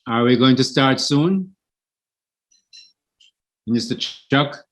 Are we going to start soon? Mr. Chuck?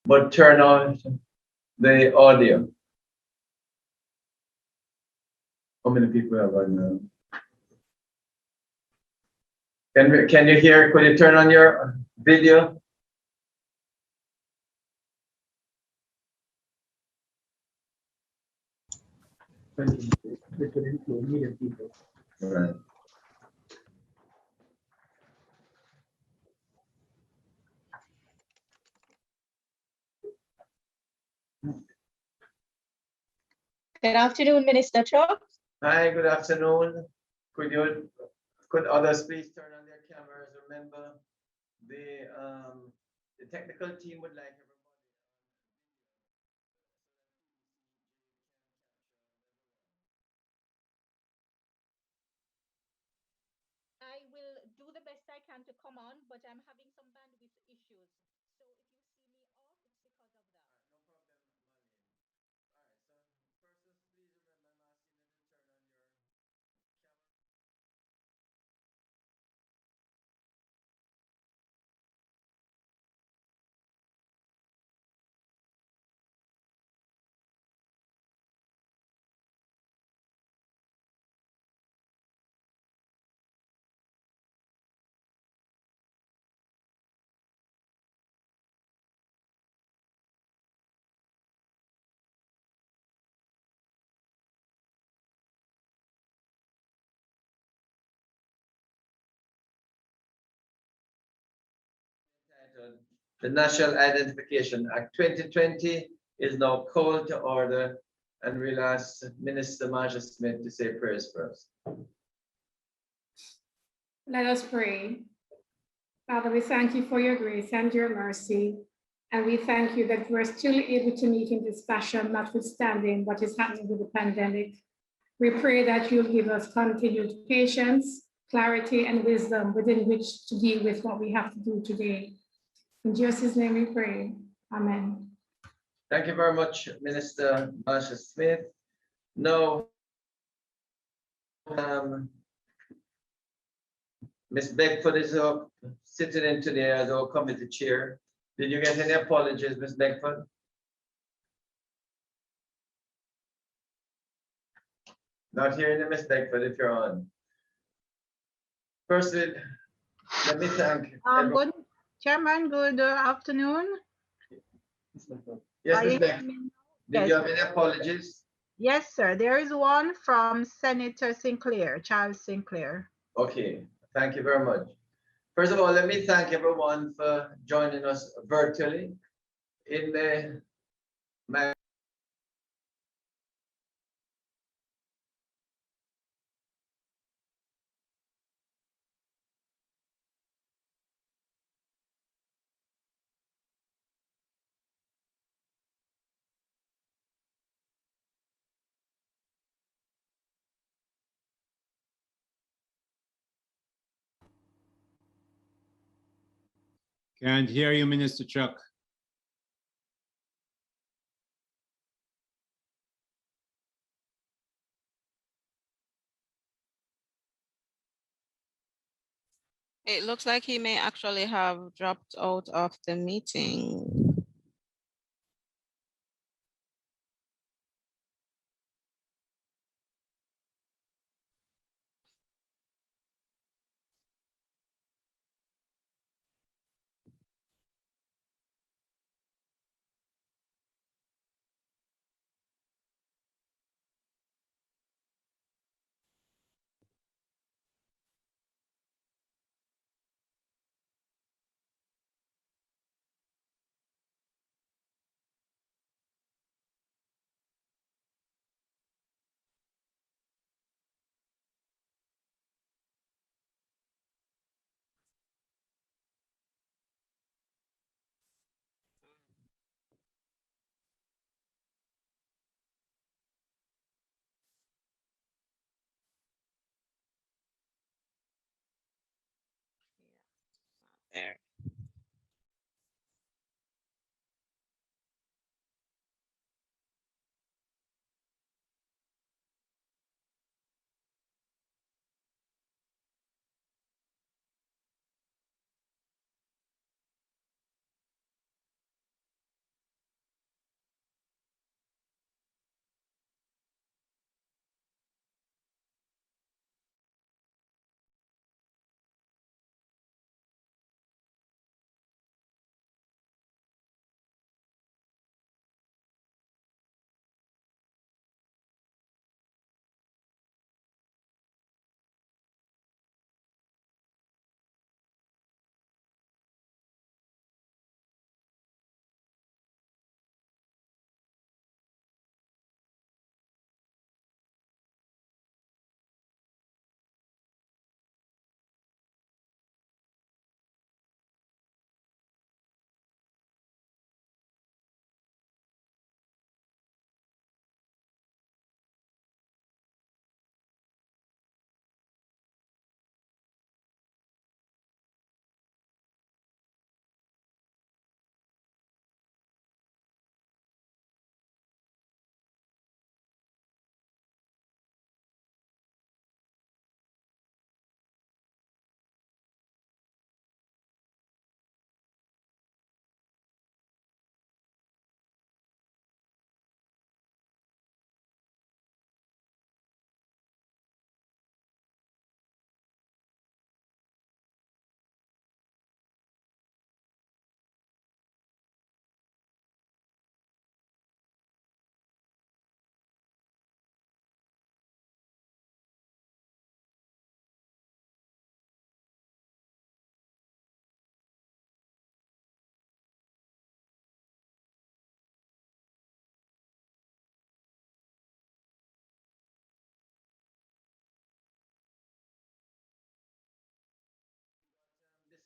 But turn on the audio. How many people have on? Can you hear? Could you turn on your video? All right. Good afternoon, Minister Chuck. Hi, good afternoon. Could others please turn on their cameras? Remember, the technical team would like everybody. I will do the best I can to come on, but I'm having some bandwidth issues. So if you see me off, it's because of that. No problem, Marlene. All right, so persons, please remember, I'm asking you to turn on your camera. Entitled, The National Identification Act 2020 is now called to order, and we'll ask Minister Marsha Smith to say prayers first. Let us pray. Father, we thank you for your grace and your mercy. And we thank you that we're still able to meet in this fashion, notwithstanding what is happening with the pandemic. We pray that you'll give us continued patience, clarity, and wisdom within which to deal with what we have to do today. In Jesus' name we pray. Amen. Thank you very much, Minister Marsha Smith. Now, Ms. Beckford is up, sitting in today as our committee chair. Did you get any apologies, Ms. Beckford? Not hearing you, Ms. Beckford, if you're on. Firstly, let me thank. Good, Chairman, good afternoon. Yes, Are Ms. you Beckford. hearing me? Did you have any apologies? Yes, sir. There is one from Senator Sinclair, Charles Sinclair. Okay, thank you very much. First of all, let me thank everyone for joining us virtually in my Can't hear you, Minister Chuck. It looks like he may actually have dropped out of the meeting. There.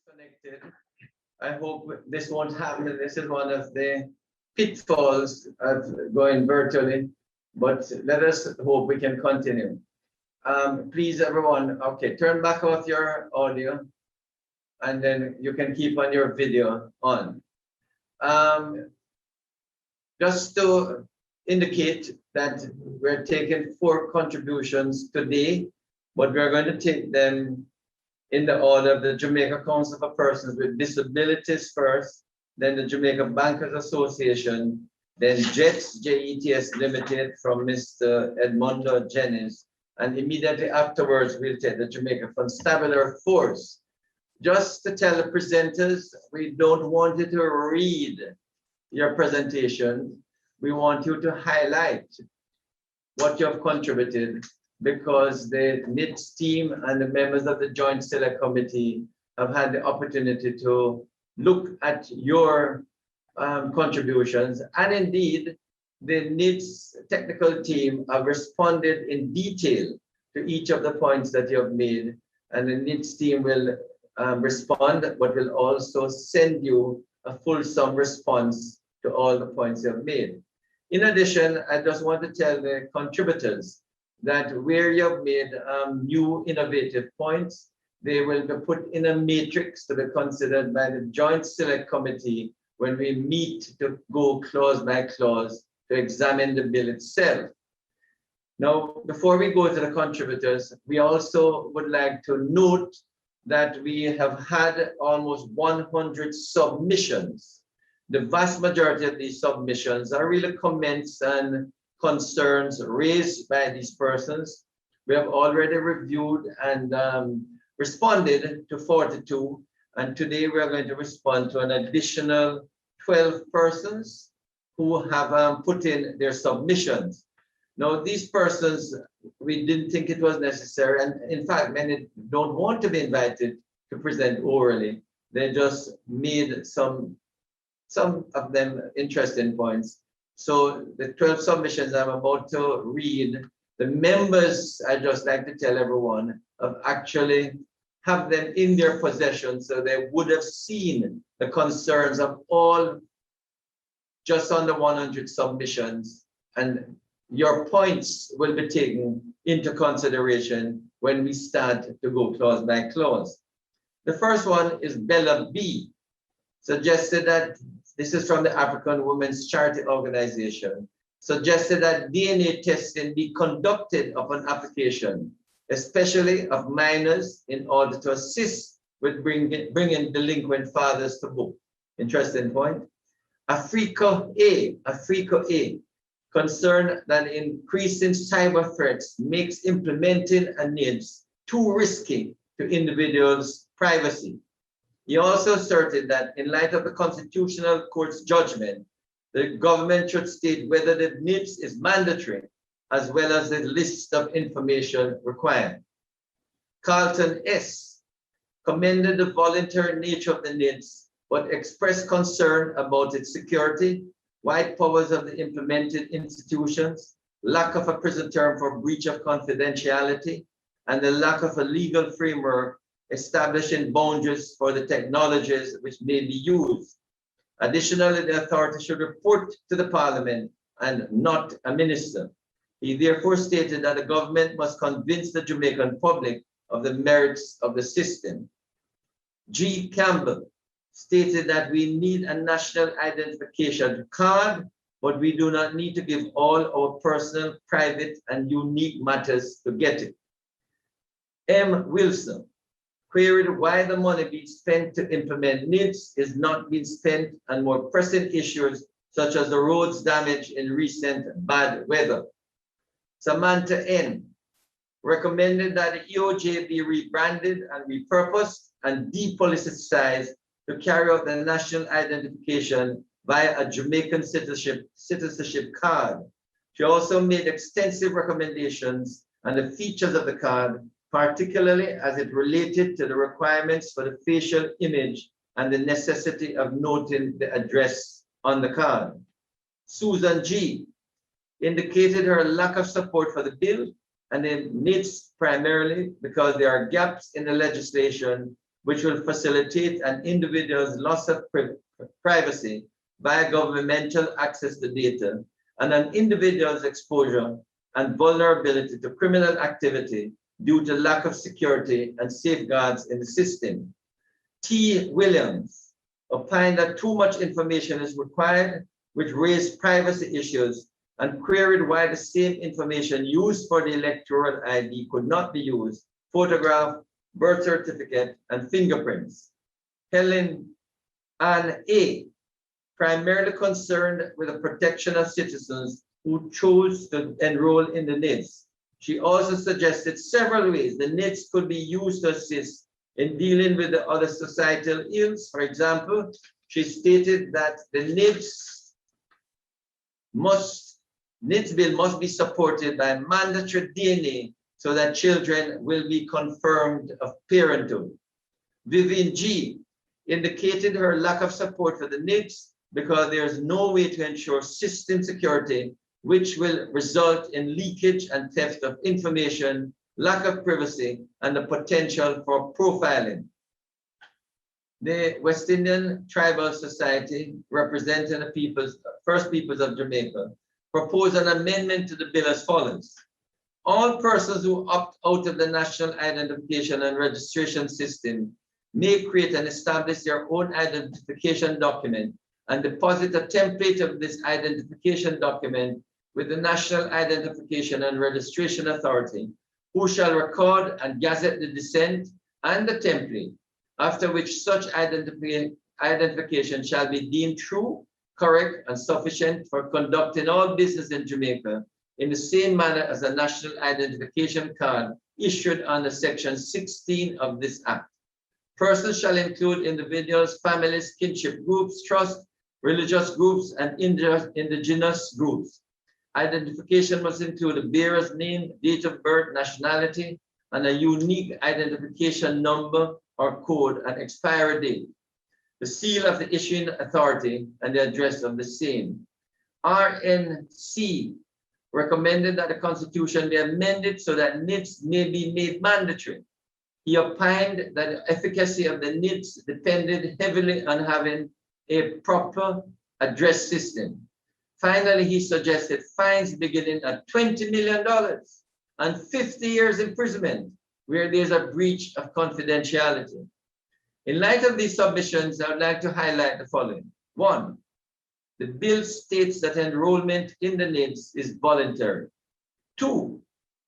disconnected. I hope this won't happen. This is one of the pitfalls of going virtually, but let us hope we can continue. Please, everyone, okay, turn back off your audio and then you can keep on your video on. Just to indicate that we're taking 4 contributions today, but we're going to take them in the order of the Jamaica Council for Persons with Disabilities first, then the Jamaica Bankers Association, then JETS, J-E-T-S Limited from Mr. Edmundo Jennings, and immediately afterwards, we'll take the Jamaica Constabulary Force. Just to tell the presenters, we don't want you to read your presentation. We want you to highlight what you have contributed, because the NITS team and the members of the Joint Select Committee have had the opportunity to look at your contributions. And indeed, the NITS technical team have responded in detail to each of the points that you have made. And the NITS team will respond, but will also send you a fulsome response to all the points you have made. In addition, I just want to tell the contributors that where you have made new innovative points, they will be put in a matrix to be considered by the Joint Select Committee when we meet to go clause by clause to examine the bill itself. Now, before we go to the contributors, we also would like to note that we have had almost 100 submissions. The vast majority of these submissions are really comments and concerns raised by these persons. We have already reviewed and responded to 42, and today we are going to respond to an additional 12 persons who have put in their submissions. Now, these persons, we didn't think it was necessary, and in fact, many don't want to be invited to present orally. They just made some of them interesting points. So the 12 submissions I'm about to read, the members, I just like to tell everyone, have actually have them in their possession, so they would have seen the concerns of all just under 100 submissions, and your points will be taken into consideration when we start to go clause by clause. The first one is Bella B, suggested that, this is from the African Women's Charity Organization, suggested that DNA testing be conducted upon application, especially of minors, in order to assist with bringing delinquent fathers to book. Interesting point. Africa A, concerned that increasing cyber threats makes implementing a NIDS too risky to individuals' privacy. He also asserted that in light of the Constitutional Court's judgment, the government should state whether the NIDS is mandatory, as well as the list of information required. Carlton S. commended the voluntary nature of the NIDS, but expressed concern about its security, wide powers of the implemented institutions, lack of a prison term for breach of confidentiality, and the lack of a legal framework establishing boundaries for the technologies which may be used. Additionally, the authority should report to the Parliament and not a minister. He therefore stated that the government must convince the Jamaican public of the merits of the system. G. Campbell stated that we need a national identification card, but we do not need to give all our personal, private, and unique matters to get it. M. Wilson queried why the money being spent to implement NIDS is not being spent on more pressing issues such as the roads damage in recent bad weather. Samantha N. recommended that the EOJ be rebranded and repurposed and depoliticized to carry out the national identification via a Jamaican citizenship card. She also made extensive recommendations on the features of the card, particularly as it related to the requirements for the facial image and the necessity of noting the address on the card. Susan G. indicated her lack of support for the bill, and it needs primarily because there are gaps in the legislation which will facilitate an individual's loss of privacy via governmental access to data, and an individual's exposure and vulnerability to criminal activity due to lack of security and safeguards in the system. T. Williams opined that too much information is required, which raised privacy issues, and queried why the same information used for the electoral ID could not be used, photograph, birth certificate, and fingerprints. Helen Ann A. primarily concerned with the protection of citizens who chose to enroll in the NIDS. She also suggested several ways the NIDS could be used to assist in dealing with the other societal ills. For example, she stated that the NIDS bill must be supported by mandatory DNA so that children will be confirmed of parenthood. Vivian G. indicated her lack of support for the NIDS because there is no way to ensure system security, which will result in leakage and theft of information, lack of privacy, and the potential for profiling. The West Indian Tribal Society, representing the First Peoples of Jamaica, proposed an amendment to the bill as follows. All persons who opt out of the National Identification and Registration System may create and establish their own identification document and deposit a template of this identification document with the National Identification and Registration Authority, who shall record and gazette the descent and the template, after which such identification shall be deemed true, correct, and sufficient for conducting all business in Jamaica in the same manner as a national identification card issued under Section 16 of this Act. Persons shall include individuals, families, kinship groups, trusts, religious groups, and indigenous groups. Identification must include a bearer's name, date of birth, nationality, and a unique identification number or code and expiry date, the seal of the issuing authority, and the address of the same. RNC recommended that the Constitution be amended so that NIDS may be made mandatory. He opined that the efficacy of the NIDS depended heavily on having a proper address system. Finally, he suggested fines beginning at $20 million and 50 years imprisonment where there's a breach of confidentiality. In light of these submissions, I would like to highlight the following. 1, the bill states that enrollment in the NIDS is voluntary. 2,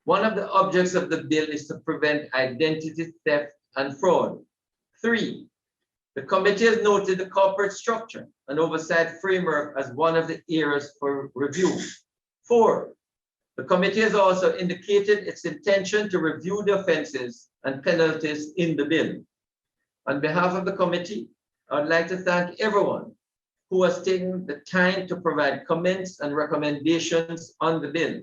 one of the objects of the bill is to prevent identity theft and fraud. 3, the committee has noted the corporate structure and oversight framework as one of the areas for review. 4, the committee has also indicated its intention to review the offenses and penalties in the bill. On behalf of the committee, I would like to thank everyone who has taken the time to provide comments and recommendations on the bill.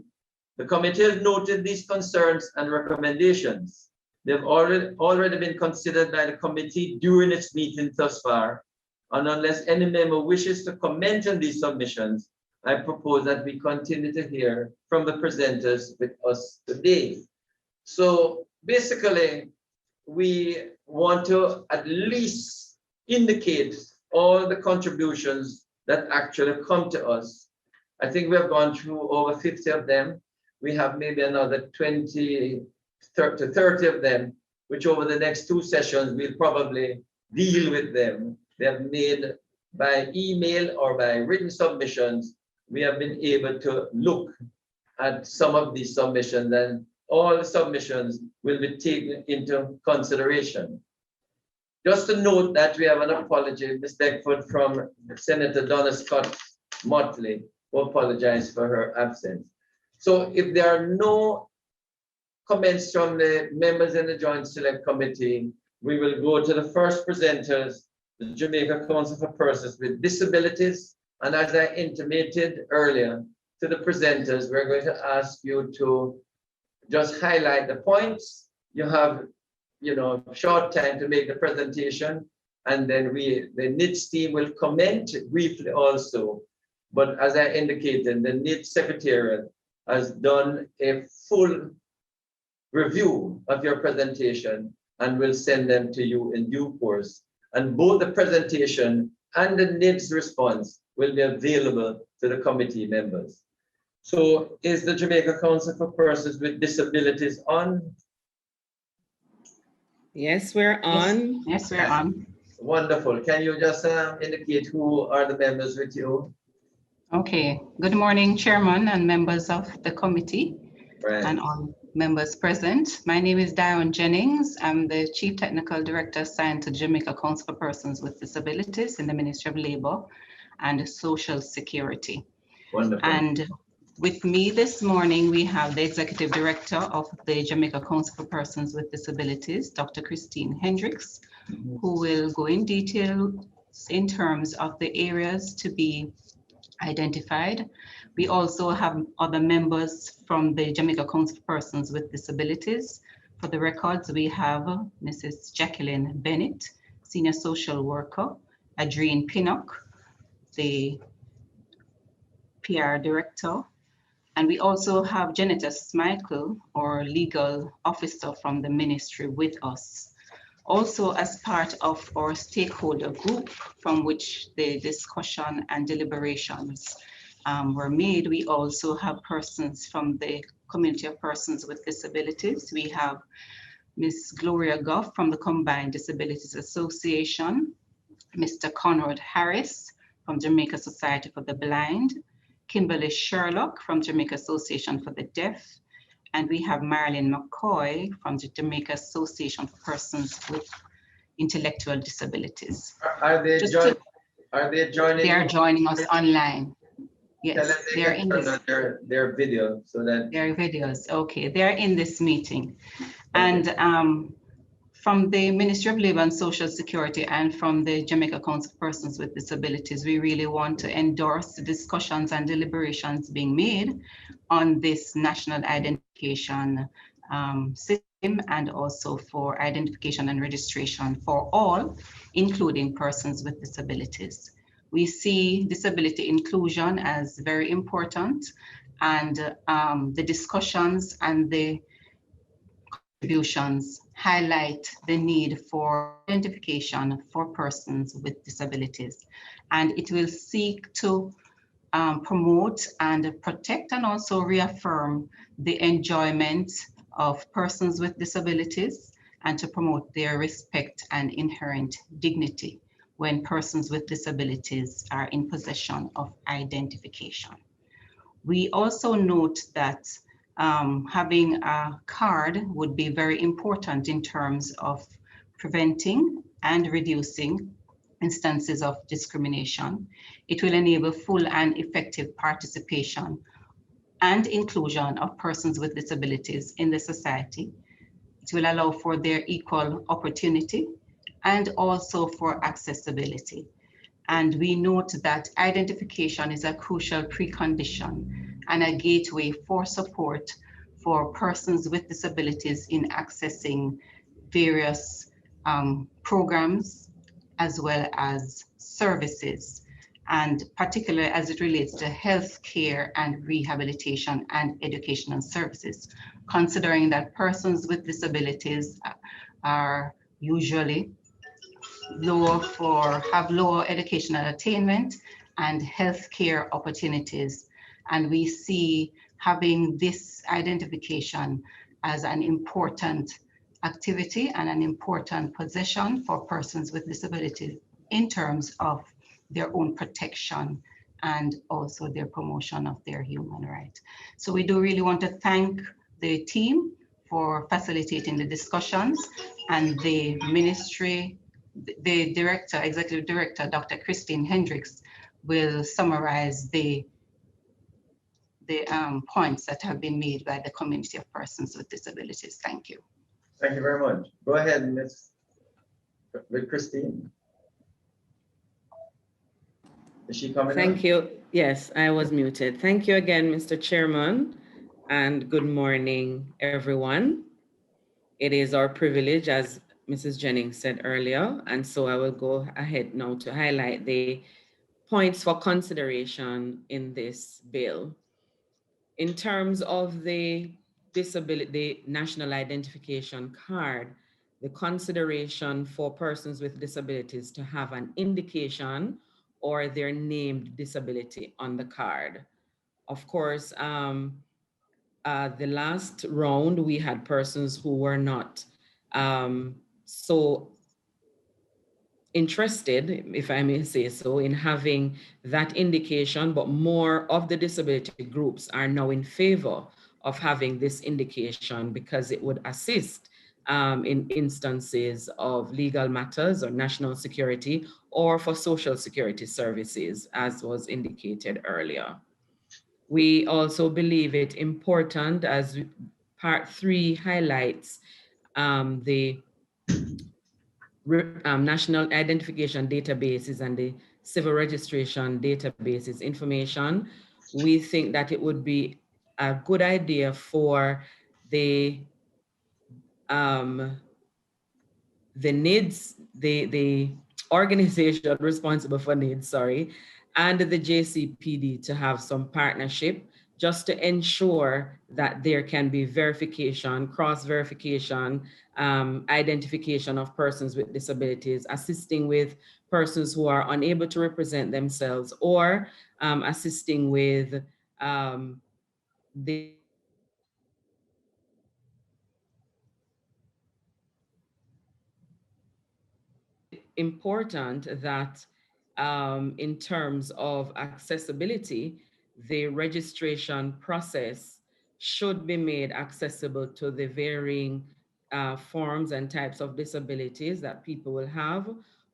The committee has noted these concerns and recommendations. They've already been considered by the committee during its meeting thus far. And unless any member wishes to comment on these submissions, I propose that we continue to hear from the presenters with us today. So basically, we want to at least indicate all the contributions that actually come to us. I think we have gone through over 50 of them. We have maybe another 20 to 30 of them, which over the next 2 sessions, we'll probably deal with them. They have made by email or by written submissions. We have been able to look at some of these submissions, and all the submissions will be taken into consideration. Just to note that we have an apology, Ms. Beckford, from Senator Donna Scott Motley, who apologized for her absence. So if there are no comments from the members in the Joint Select Committee, we will go to the first presenters, the Jamaica Council for Persons with Disabilities. And as I intimated earlier to the presenters, we're going to ask you to just highlight the points. You have, short time to make the presentation, and then the NIDS team will comment briefly also. But as I indicated, the NIDS Secretariat has done a full review of your presentation, and we'll send them to you in due course. And both the presentation and the NIBS response will be available to the committee members. So is the Jamaica Council for Persons with Disabilities on? Yes, we're on. Yes, we're on. Wonderful. Can you just indicate who are the members with you? Okay. Good morning, Chairman and members of the committee Right. and all members present. My name is Diane Jennings. I'm the Chief Technical Director assigned to Jamaica Council for Persons with Disabilities in the Ministry of Labour and Social Security. Wonderful. And with me this morning, we have the Executive Director of the Jamaica Council for Persons with Disabilities, Dr. Christine Hendricks, who will go in detail in terms of the areas to be identified. We also have other members from the Jamaica Council for Persons with Disabilities. For the records, we have Mrs. Jacqueline Bennett, Senior Social Worker, Adrienne Pinnock, the PR Director, and we also have Janetta Smichael, our legal officer from the ministry, with us. Also, as part of our stakeholder group from which the discussion and deliberations were made, we also have persons from the community of persons with disabilities. We have Ms. Gloria Goff from the Combined Disabilities Association, Mr. Conrad Harris from Jamaica Society for the Blind, Kimberly Sherlock from Jamaica Association for the Deaf, and we have Marilyn McCoy from the Jamaica Association for Persons with Intellectual Disabilities. Are they joining? They are joining us online. Tell them Yes, they they are can in turn this. on their video so that Their videos. Okay, they are in this meeting. And from the Ministry of Labour and Social Security and from the Jamaica Council for Persons with Disabilities, we really want to endorse the discussions and deliberations being made on this national identification system, and also for identification and registration for all, including persons with disabilities. We see disability inclusion as very important, and the discussions and the contributions highlight the need for identification for persons with disabilities. And it will seek to promote and protect and also reaffirm the enjoyment of persons with disabilities and to promote their respect and inherent dignity when persons with disabilities are in possession of identification. We also note that having a card would be very important in terms of preventing and reducing instances of discrimination. It will enable full and effective participation and inclusion of persons with disabilities in the society. It will allow for their equal opportunity and also for accessibility. And we note that identification is a crucial precondition and a gateway for support for persons with disabilities in accessing various programs as well as services, and particularly as it relates to health care and rehabilitation and educational services, considering that persons with disabilities are usually have lower educational attainment and healthcare opportunities. And we see having this identification as an important activity and an important position for persons with disabilities in terms of their own protection and also their promotion of their human rights. So we do really want to thank the team for facilitating the discussions, and the ministry, the director, executive director, Dr. Christine Hendricks, will summarize the points that have been made by the community of persons with disabilities. Thank you. thank you very much. Go ahead, Ms. Christine. Is she coming? Thank you. Yes, I was muted. Thank you again, Mr. Chairman, and good morning, everyone. It is our privilege, as Mrs. Jennings said earlier, and so I will go ahead now to highlight the points for consideration in this bill. In terms of the disability, the national identification card, the consideration for persons with disabilities to have an indication or their named disability on the card. Of course, the last round, we had persons who were not so interested, if I may say so, in having that indication, but more of the disability groups are now in favor of having this indication because it would assist in instances of legal matters or national security or for social security services, as was indicated earlier. We also believe it important, as part 3 highlights the national identification databases and the civil registration databases information. We think that it would be a good idea for the NIDS, the organization responsible for NIDS, sorry, and the JCPD to have some partnership just to ensure that there can be verification, cross-verification, identification of persons with disabilities, assisting with persons who are unable to represent themselves, or assisting with the important that in terms of accessibility, the registration process should be made accessible to the varying forms and types of disabilities that people will have.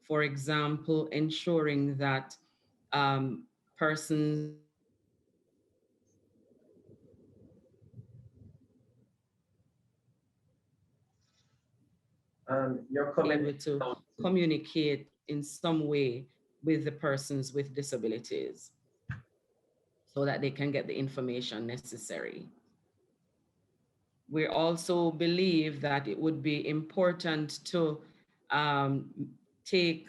For example, ensuring that persons You're able coming. to communicate in some way with the persons with disabilities so that they can get the information necessary. We also believe that it would be important to take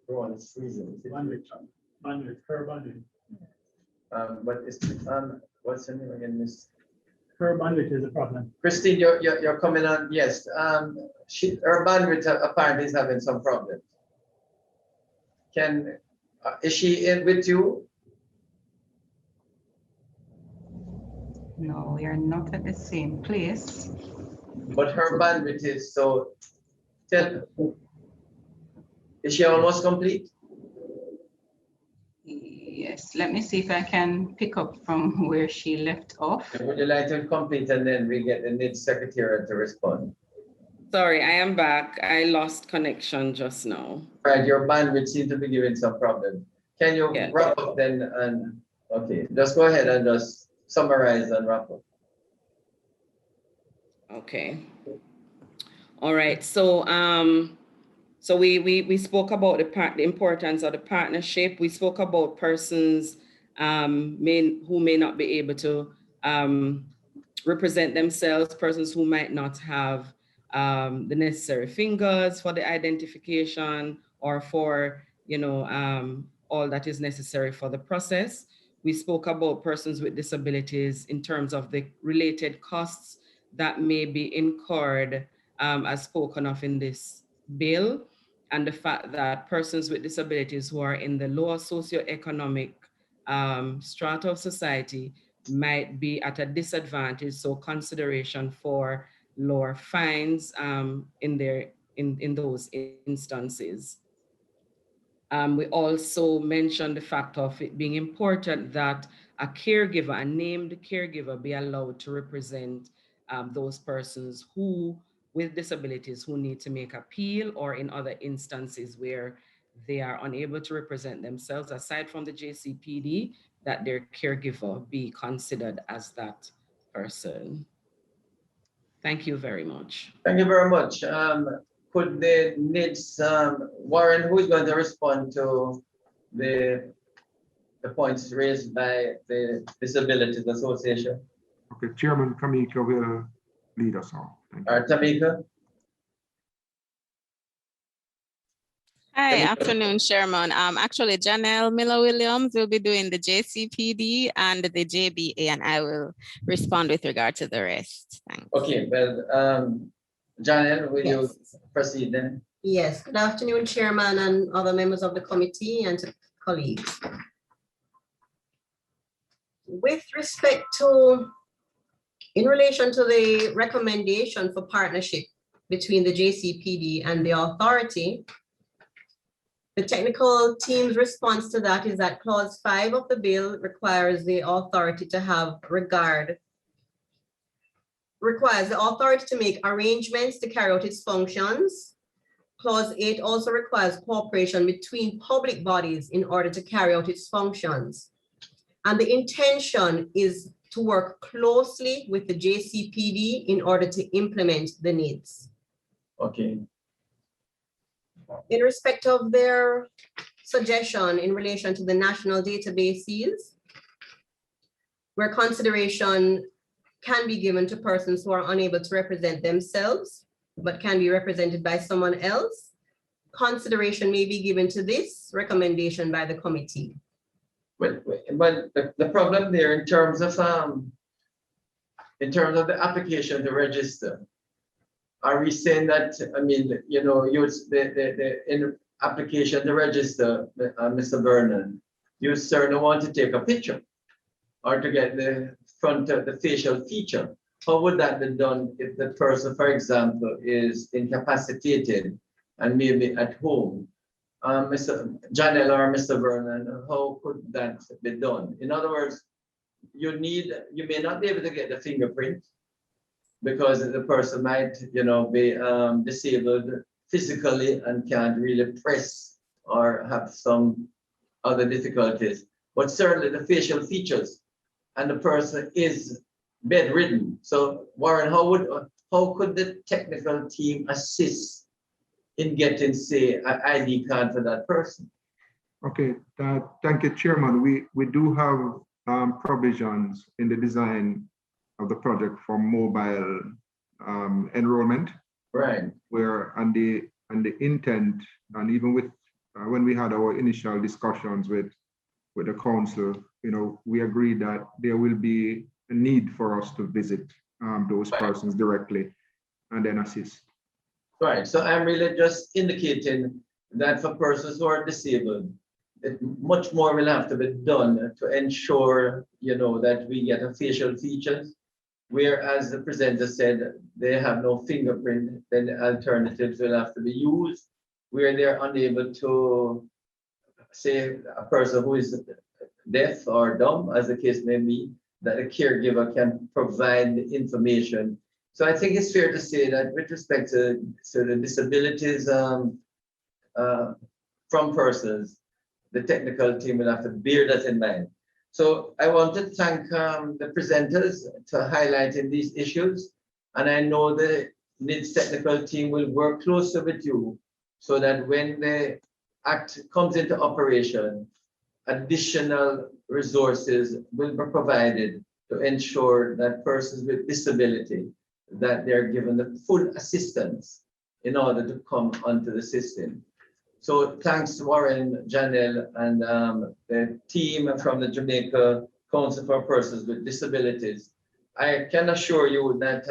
Everyone is freezing. But it's, what's her name again, Miss? Her bandwidth is a problem. Christine, you're coming on, yes. Her bandwidth apparently is having some problems. Is she in with you? No, we are not at the same place. But her bandwidth is, so is she almost complete? Yes, let me see if I can pick up from where she left off. Would you like to complete and then we get the NID secretariat to respond? Sorry, I am back. I lost connection just now. Right, your bandwidth seems to be giving some problem. Can you wrap up then? And okay, just go ahead and just summarize and wrap up. Okay. All right. So so we spoke about the importance of the partnership. We spoke about persons who may not be able to represent themselves, persons who might not have the necessary fingers for the identification or for, you know, all that is necessary for the process. We spoke about persons with disabilities in terms of the related costs that may be incurred as spoken of in this bill, and the fact that persons with disabilities who are in the lower socioeconomic strata of society might be at a disadvantage, so consideration for lower fines in those instances. We also mentioned the fact of it being important that a caregiver, a named caregiver, be allowed to represent those persons who with disabilities who need to make appeal, or in other instances where they are unable to represent themselves. Aside from the JCPD, that their caregiver be considered as that person. Thank you very much. Thank you very much. Could the needs, Warren, who is going to respond to the points raised by the Disabilities Association? Okay, Chairman Kamika will lead us on. Thank you. Tamika? Hi, afternoon, Chairman. Actually, Janelle Miller-Williams will be doing the JCPD and the JBA, and I will respond with regard to the rest. Thanks. Okay, well, Janelle, will you Yes. proceed then? Yes, good afternoon, Chairman and other members of the committee and to colleagues. With respect to, in relation to the recommendation for partnership between the JCPD and the authority, the technical team's response to that is that clause 5 of the bill requires the authority to have requires the authority to make arrangements to carry out its functions. Clause 8 also requires cooperation between public bodies in order to carry out its functions. And the intention is to work closely with the JCPD in order to implement the needs. Okay. In respect of their suggestion in relation to the national databases, where consideration can be given to persons who are unable to represent themselves, but can be represented by someone else, consideration may be given to this recommendation by the committee. But the problem there in terms of the application to register, are we saying that, I mean, you know, use in application to register, Mr. Vernon, you certainly want to take a picture or to get the front of the facial feature. How would that be done if the person, for example, is incapacitated and maybe at home? Mr. Janelle or Mr. Vernon, how could that be done? In other words, you may not be able to get the fingerprint because the person might, you know, be disabled physically and can't really press or have some other difficulties. But certainly the facial features, and the person is bedridden. So Warren, how could the technical team assist in getting, say, an ID card for that person? Okay, thank you, Chairman. We do have provisions in the design of the project for mobile enrollment, right? Where and the intent, and even with when we had our initial discussions with the council, you know, we agreed that there will be a need for us to visit those persons directly and then assist. Right. So I'm really just indicating that for persons who are disabled, much more will have to be done to ensure, you know, that we get a facial features. Whereas the presenter said they have no fingerprint, then the alternatives will have to be used where they're unable to, say, a person who is deaf or dumb, as the case may be, that a caregiver can provide the information. So I think it's fair to say that with respect to the disabilities from persons, the technical team will have to bear that in mind. So I want to thank the presenters for highlighting these issues. And I know the NIDS technical team will work closer with you so that when the act comes into operation, additional resources will be provided to ensure that persons with disability, that they're given the full assistance in order to come onto the system. So thanks, Warren, Janelle, and the team from the Jamaica Council for Persons with Disabilities. I can assure you that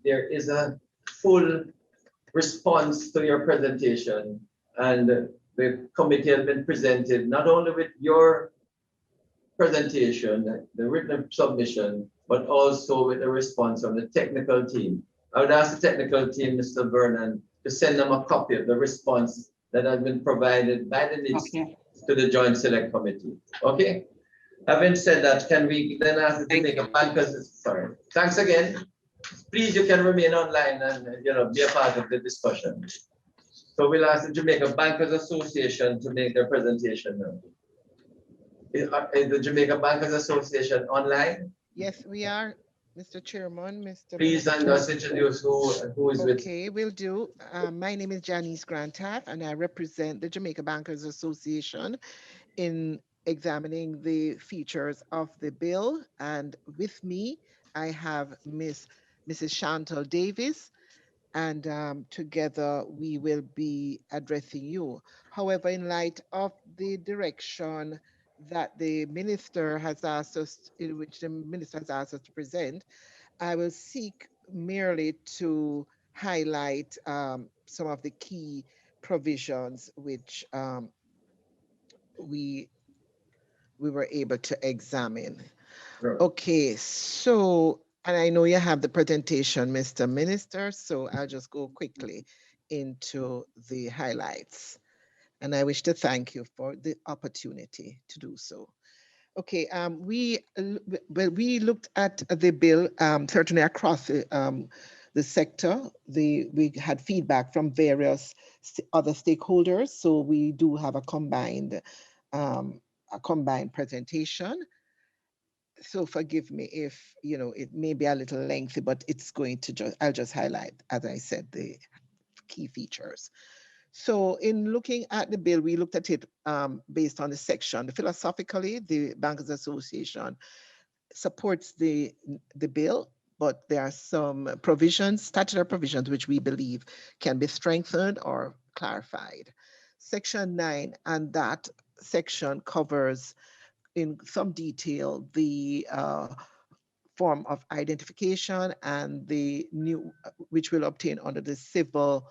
there is a full response to your presentation, and the committee has been presented not only with your presentation, the written submission, but also with a response from the technical team. I would ask the technical team, Mr. Vernon, to send them a copy of the response that has been provided by the NIDS to the Joint Select Committee. Okay? Having said that, can we then ask the Jamaica Bankers? Sorry. Thanks again. Please, you can remain online and be a part of the discussion. So we'll ask the Jamaica Bankers Association to make their presentation now. Is the Jamaica Bankers Association online? Yes, we are, Mr. Chairman, Mr. Please, and Minister. just introduce who is with. Okay, will do. My name is Janice Grantaff, and I represent the Jamaica Bankers Association in examining the features of the bill. And with me, I have Mrs. Chantal Davis, and together we will be addressing you. However, in light of the direction that the minister has asked us, in which the minister has asked us to present, I will seek merely to highlight some of the key provisions which we were able to examine. Right. Okay, so, and I know you have the presentation, Mr. Minister, so I'll just go quickly into the highlights. And I wish to thank you for the opportunity to do so. Okay, we looked at the bill certainly across the sector. We had feedback from various other stakeholders, so we do have a combined presentation. So forgive me if it may be a little lengthy, but it's going to I'll just highlight, as I said, the key features. So in looking at the bill, we looked at it based on the section. Philosophically, the Bankers Association supports the bill, but there are some provisions, statutory provisions, which we believe can be strengthened or clarified. Section 9, and that section covers in some detail the form of identification and the new, which will obtain under the civil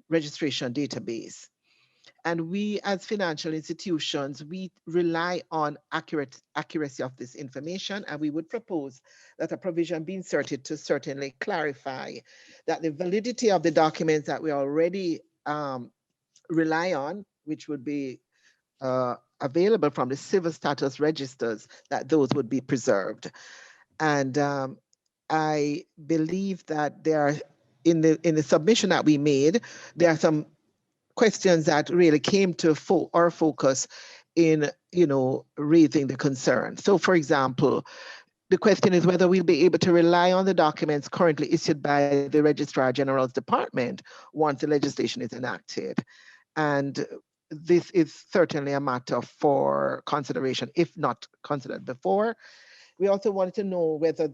registration database. And we as financial institutions, we rely on accuracy of this information, and we would propose that a provision be inserted to certainly clarify that the validity of the documents that we already rely on, which would be available from the civil status registers, that those would be preserved. And I believe that there are, in the submission that we made, there are some questions that really came to our focus in raising the concern. So for example, the question is whether we'll be able to rely on the documents currently issued by the Registrar General's Department once the legislation is enacted. And this is certainly a matter for consideration, if not considered before. We also wanted to know whether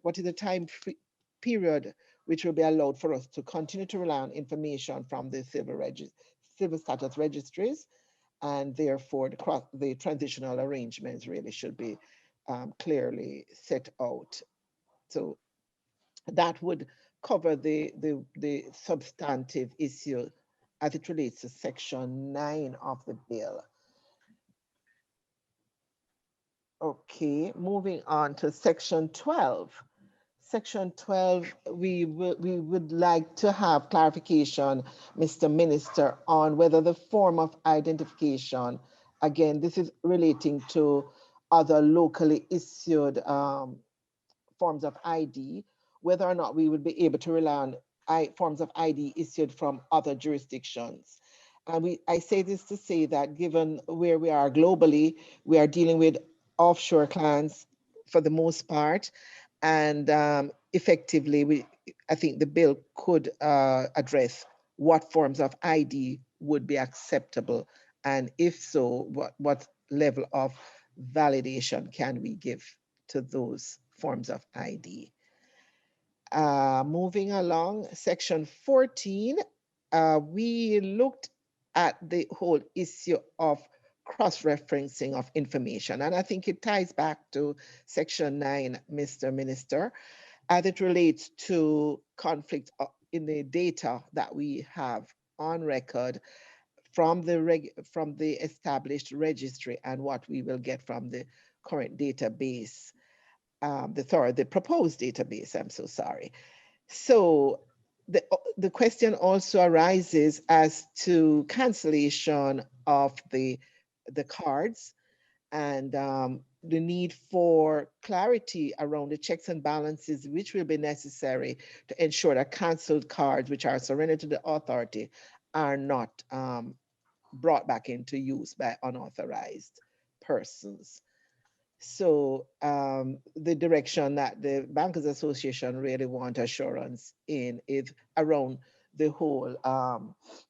what is the time period which will be allowed for us to continue to rely on information from the civil status registries, and therefore the transitional arrangements really should be clearly set out. So that would cover the substantive issue as it relates to section 9 of the bill. Okay, moving on to section 12. Section 12, we would like to have clarification, Mr. Minister, on whether the form of identification, again, this is relating to other locally issued forms of ID, whether or not we would be able to rely on forms of ID issued from other jurisdictions. And I say this to say that given where we are globally, we are dealing with offshore clients for the most part, and effectively, I think the bill could address what forms of ID would be acceptable, and if so, what level of validation can we give to those forms of ID. Moving along, section 14, we looked at the whole issue of cross-referencing of information. And I think it ties back to section 9, Mr. Minister, as it relates to conflict in the data that we have on record from the established registry and what we will get from the current database, the proposed database, I'm so sorry. So the question also arises as to cancellation of the cards and the need for clarity around the checks and balances which will be necessary to ensure that canceled cards which are surrendered to the authority are not brought back into use by unauthorized persons. So the direction that the Bankers Association really want assurance in is around the whole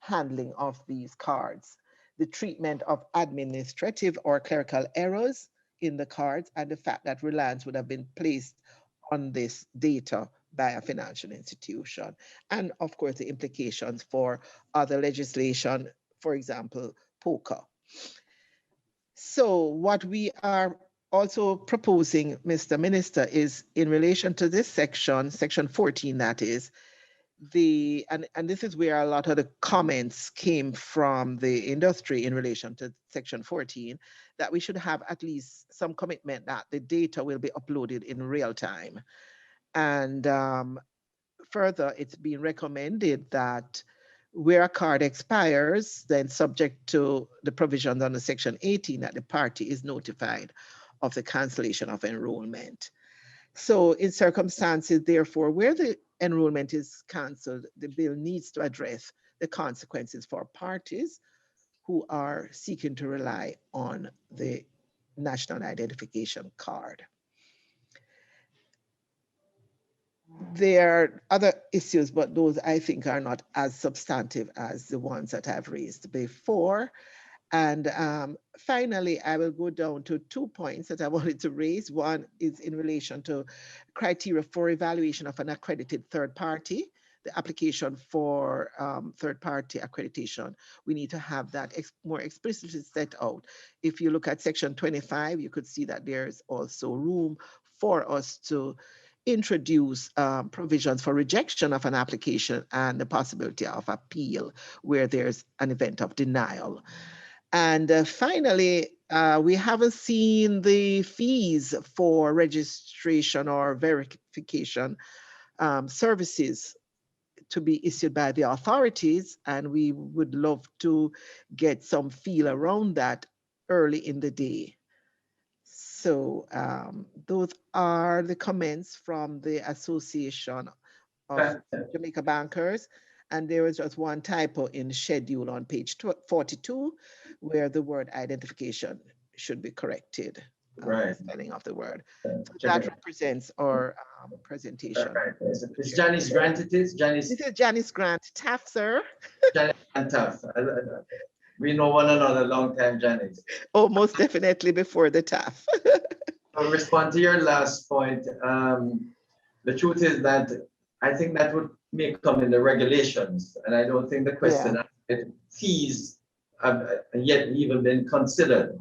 handling of these cards, the treatment of administrative or clerical errors in the cards, and the fact that reliance would have been placed on this data by a financial institution. And of course, the implications for other legislation, for example, POCA. So what we are also proposing, Mr. Minister, is in relation to this section, section 14, that is, and this is where a lot of the comments came from the industry in relation to section 14, that we should have at least some commitment that the data will be uploaded in real time. And further, it's been recommended that where a card expires, then subject to the provisions under section 18, that the party is notified of the cancellation of enrollment. So in circumstances, therefore, where the enrollment is cancelled, the bill needs to address the consequences for parties who are seeking to rely on the national identification card. There are other issues, but those I think are not as substantive as the ones that I've raised before. And finally, I will go down to 2 points that I wanted to raise. One is in relation to criteria for evaluation of an accredited third party, the application for third party accreditation. We need to have that more explicitly set out. If you look at section 25, you could see that there's also room for us to introduce provisions for rejection of an application and the possibility of appeal where there's an event of denial. And finally, we haven't seen the fees for registration or verification services to be issued by the authorities, and we would love to get some feel around that early in the day. So those are the comments from the Association of Jamaica Bankers. And there was just one typo in the schedule on page 42, where the word identification should be corrected. Right. Spelling of the word. So that represents our presentation. Right. It's Janice Grant, it is? Janice? This is Janice Grant. Taff, sir. Janice and Taff. We know one another a long time, Janice. Oh, most definitely before the Taff. To respond to your last point, the truth is that I think that may come in the regulations, and I don't think the question of fees have yet even been considered.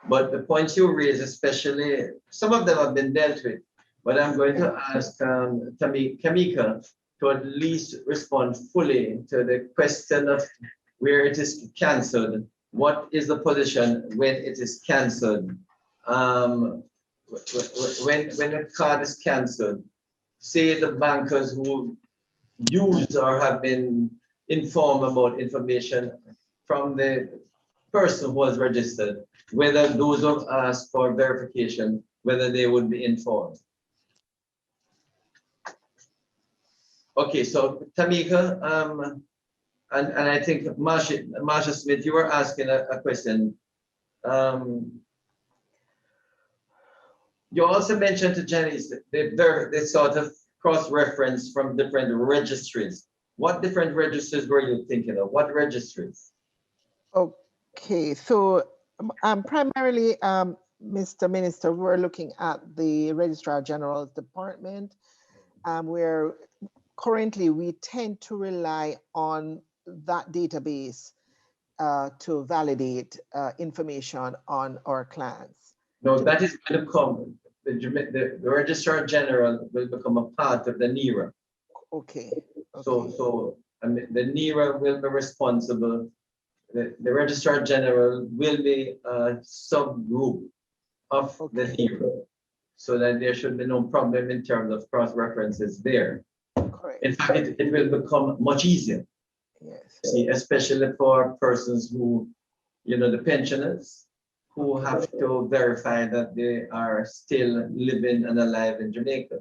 But the points you raise, especially, some of them have been dealt with, but I'm going to ask Jamaica to at least respond fully to the question of where it is cancelled. What is the position when it is cancelled? When a card is cancelled, say the bankers who use or have been informed about information from the person who was registered, whether those who have asked for verification, whether they would be informed. Okay, so Tamika, and I think Marsha Smith, you were asking a question. You also mentioned to Janice the sort of cross-reference from different registries. What different registries were you thinking of? What registries? Okay, so primarily, Mr. Minister, we're looking at the Registrar General's Department, where currently we tend to rely on that database to validate information on our clients. No, that is going to come. The Registrar General will become a part of the NERA. Okay. So I mean, the NERA will be responsible. The Registrar General will be a subgroup of the NERA, so that there should be no problem in terms of cross references there. Correct. In fact, it will become much easier. Yes. See, especially for persons who, the pensioners, who have to verify that they are still living and alive in Jamaica.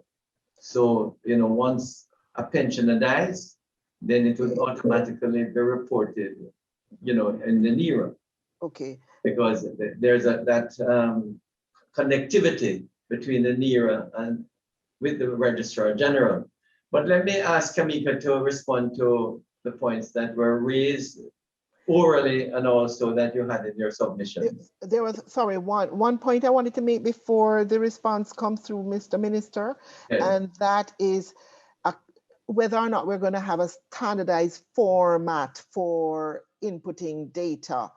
So, once a pensioner dies, then it will automatically be reported, in the NERA. Okay. because there's that connectivity between the NERA and with the Registrar General. But let me ask Kamika to respond to the points that were raised orally and also that you had in your submission. There was, sorry, one point I wanted to make before the response comes through, Mr. Minister, and that is whether or not we're going to have a standardized format for inputting data.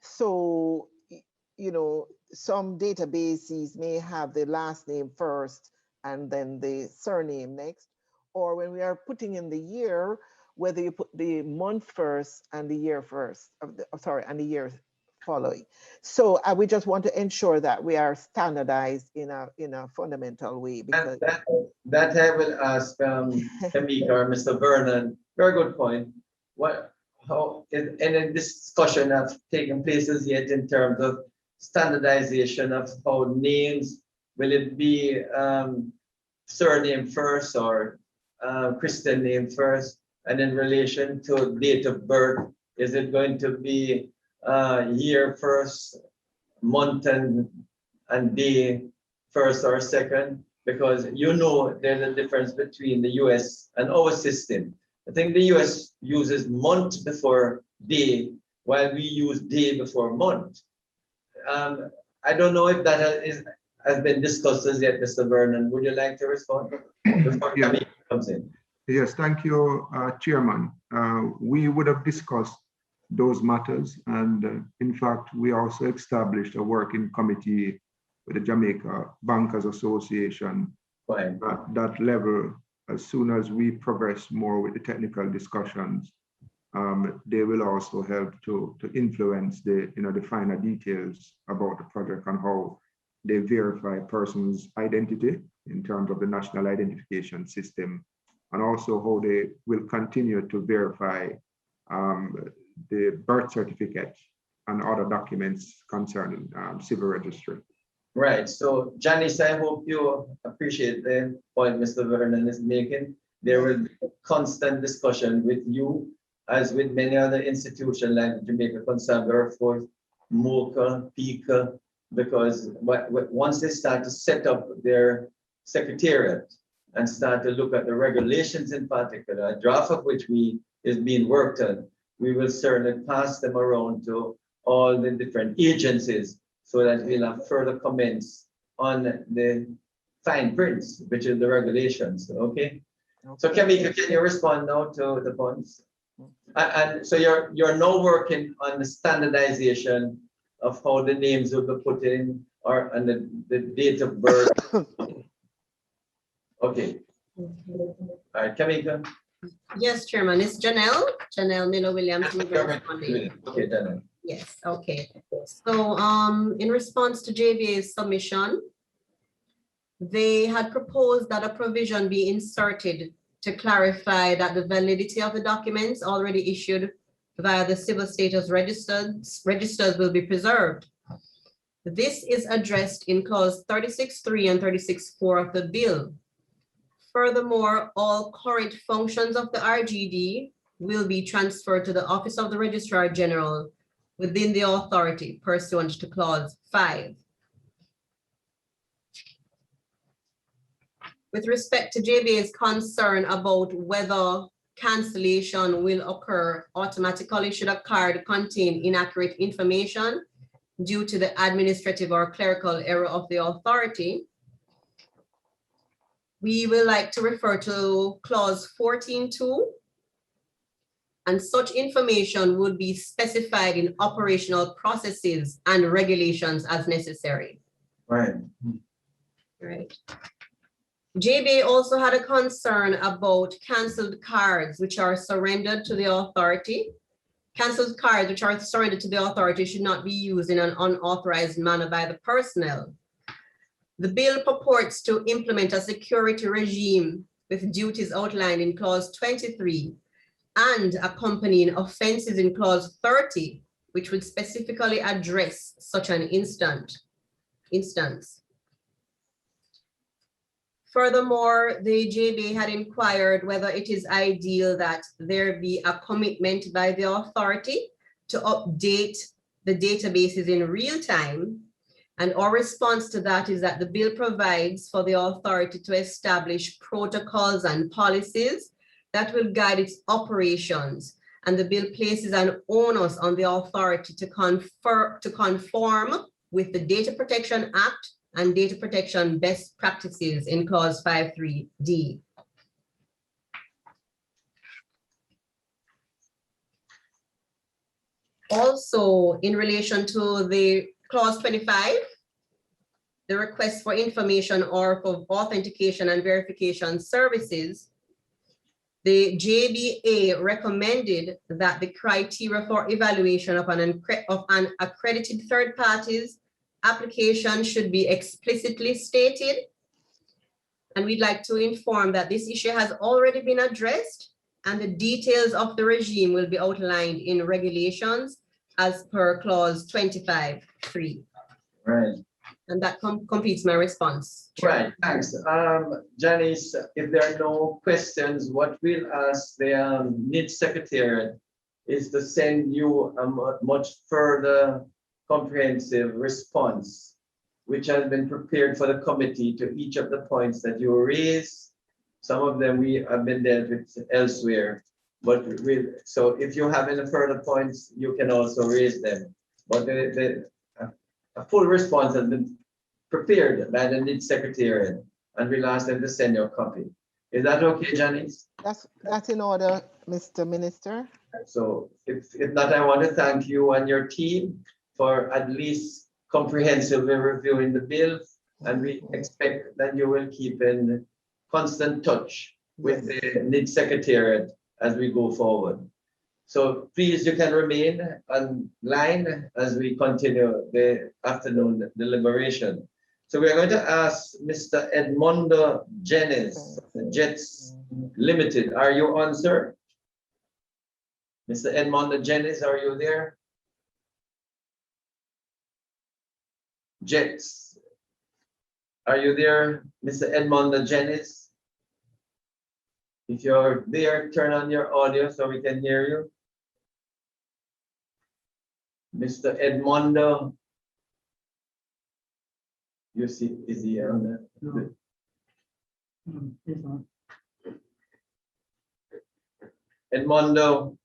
So, you know, some databases may have the last name first and then the surname next, or when we are putting in the year, whether you put the month first and the year first, and the year following. So we just want to ensure that we are standardized in a fundamental way. Because that I will ask Kamika or Mr. Vernon. Very good point. And a discussion have taken places yet in terms of standardization of how names, will it be surname first or Christian name first? And in relation to date of birth, is it going to be year first, month and day first or second? Because you know there's a difference between the US and our system. I think the US uses month before day, while we use day before month. I don't know if that has been discussed as yet, Mr. Vernon. Would you like to respond before Kamika comes in? Yes, thank you, Chairman. We would have discussed those matters, and in fact, we also established a working committee with the Jamaica Bankers Association at that level. As soon as we progress more with the technical discussions, they will also help to influence the finer details about the project and how they verify persons' identity in terms of the national identification system, and also how they will continue to verify the birth certificate and other documents concerning civil registry. Right. So, Janice, I hope you appreciate the point Mr. Vernon is making. There will be constant discussion with you, as with many other institutions like Jamaica Conservative Force, MOCA, PICA, because once they start to set up their secretariat and start to look at the regulations in particular, a draft of which is being worked on, we will certainly pass them around to all the different agencies so that we'll have further comments on the fine prints, which is the regulations, okay? So Kamika, can you respond now to the points? And so you're now working on the standardization of how the names will be put in and the date of birth. Okay. All right, Kamika. Yes, Chairman. It's Janelle Miller-Williams. Okay, Janelle. Yes, okay. So in response to JBA's submission, they had proposed that a provision be inserted to clarify that the validity of the documents already issued via the civil status registers will be preserved. This is addressed in clause 36.3 and 36.4 of the bill. Furthermore, all current functions of the RGD will be transferred to the Office of the Registrar General within the authority pursuant to clause 5. With respect to JBA's concern about whether cancellation will occur automatically should a card contain inaccurate information due to the administrative or clerical error of the authority, we will like to refer to clause 14.2, and such information would be specified in operational processes and regulations as necessary. Right. Right. JBA also had a concern about canceled cards which are surrendered to the authority. Canceled cards which are surrendered to the authority should not be used in an unauthorized manner by the personnel. The bill purports to implement a security regime with duties outlined in clause 23 and accompanying offenses in clause 30, which would specifically address such an instance. Furthermore, the JBA had inquired whether it is ideal that there be a commitment by the authority to update the databases in real time. And our response to that is that the bill provides for the authority to establish protocols and policies that will guide its operations. And the bill places an onus on the authority to conform with the Data Protection Act and data protection best practices in clause 5.3D. Also, in relation to the clause 25, the request for information or for authentication and verification services, the JBA recommended that the criteria for evaluation of an accredited third party's application should be explicitly stated. And we'd like to inform that this issue has already been addressed and the details of the regime will be outlined in regulations as per clause 25.3. Right. And that completes my response. Right, thanks. Janice, if there are no questions, what we'll ask the NID Secretariat is to send you a much further comprehensive response, which has been prepared for the committee to each of the points that you raised. Some of them we have been dealt with elsewhere, but so if you have any further points, you can also raise them. But a full response has been prepared by the NID Secretariat, and we'll ask them to send you a copy. Is that okay, Janice? That's in order, Mr. Minister. So if not, I want to thank you and your team for at least comprehensively reviewing the bill, and we expect that you will keep in constant touch with the NID Secretariat as we go forward. So please, you can remain online as we continue the afternoon deliberation. So we're going to ask Mr. Edmondo Jennings, Jets Limited. Are you on, sir? Mr. Edmondo Jennings, are you there? Jets, are you there, Mr. Edmondo Jennings? If you're there, turn on your audio so we can hear you. Mr. Edmondo, you see, is he on that? No. He's not. Edmondo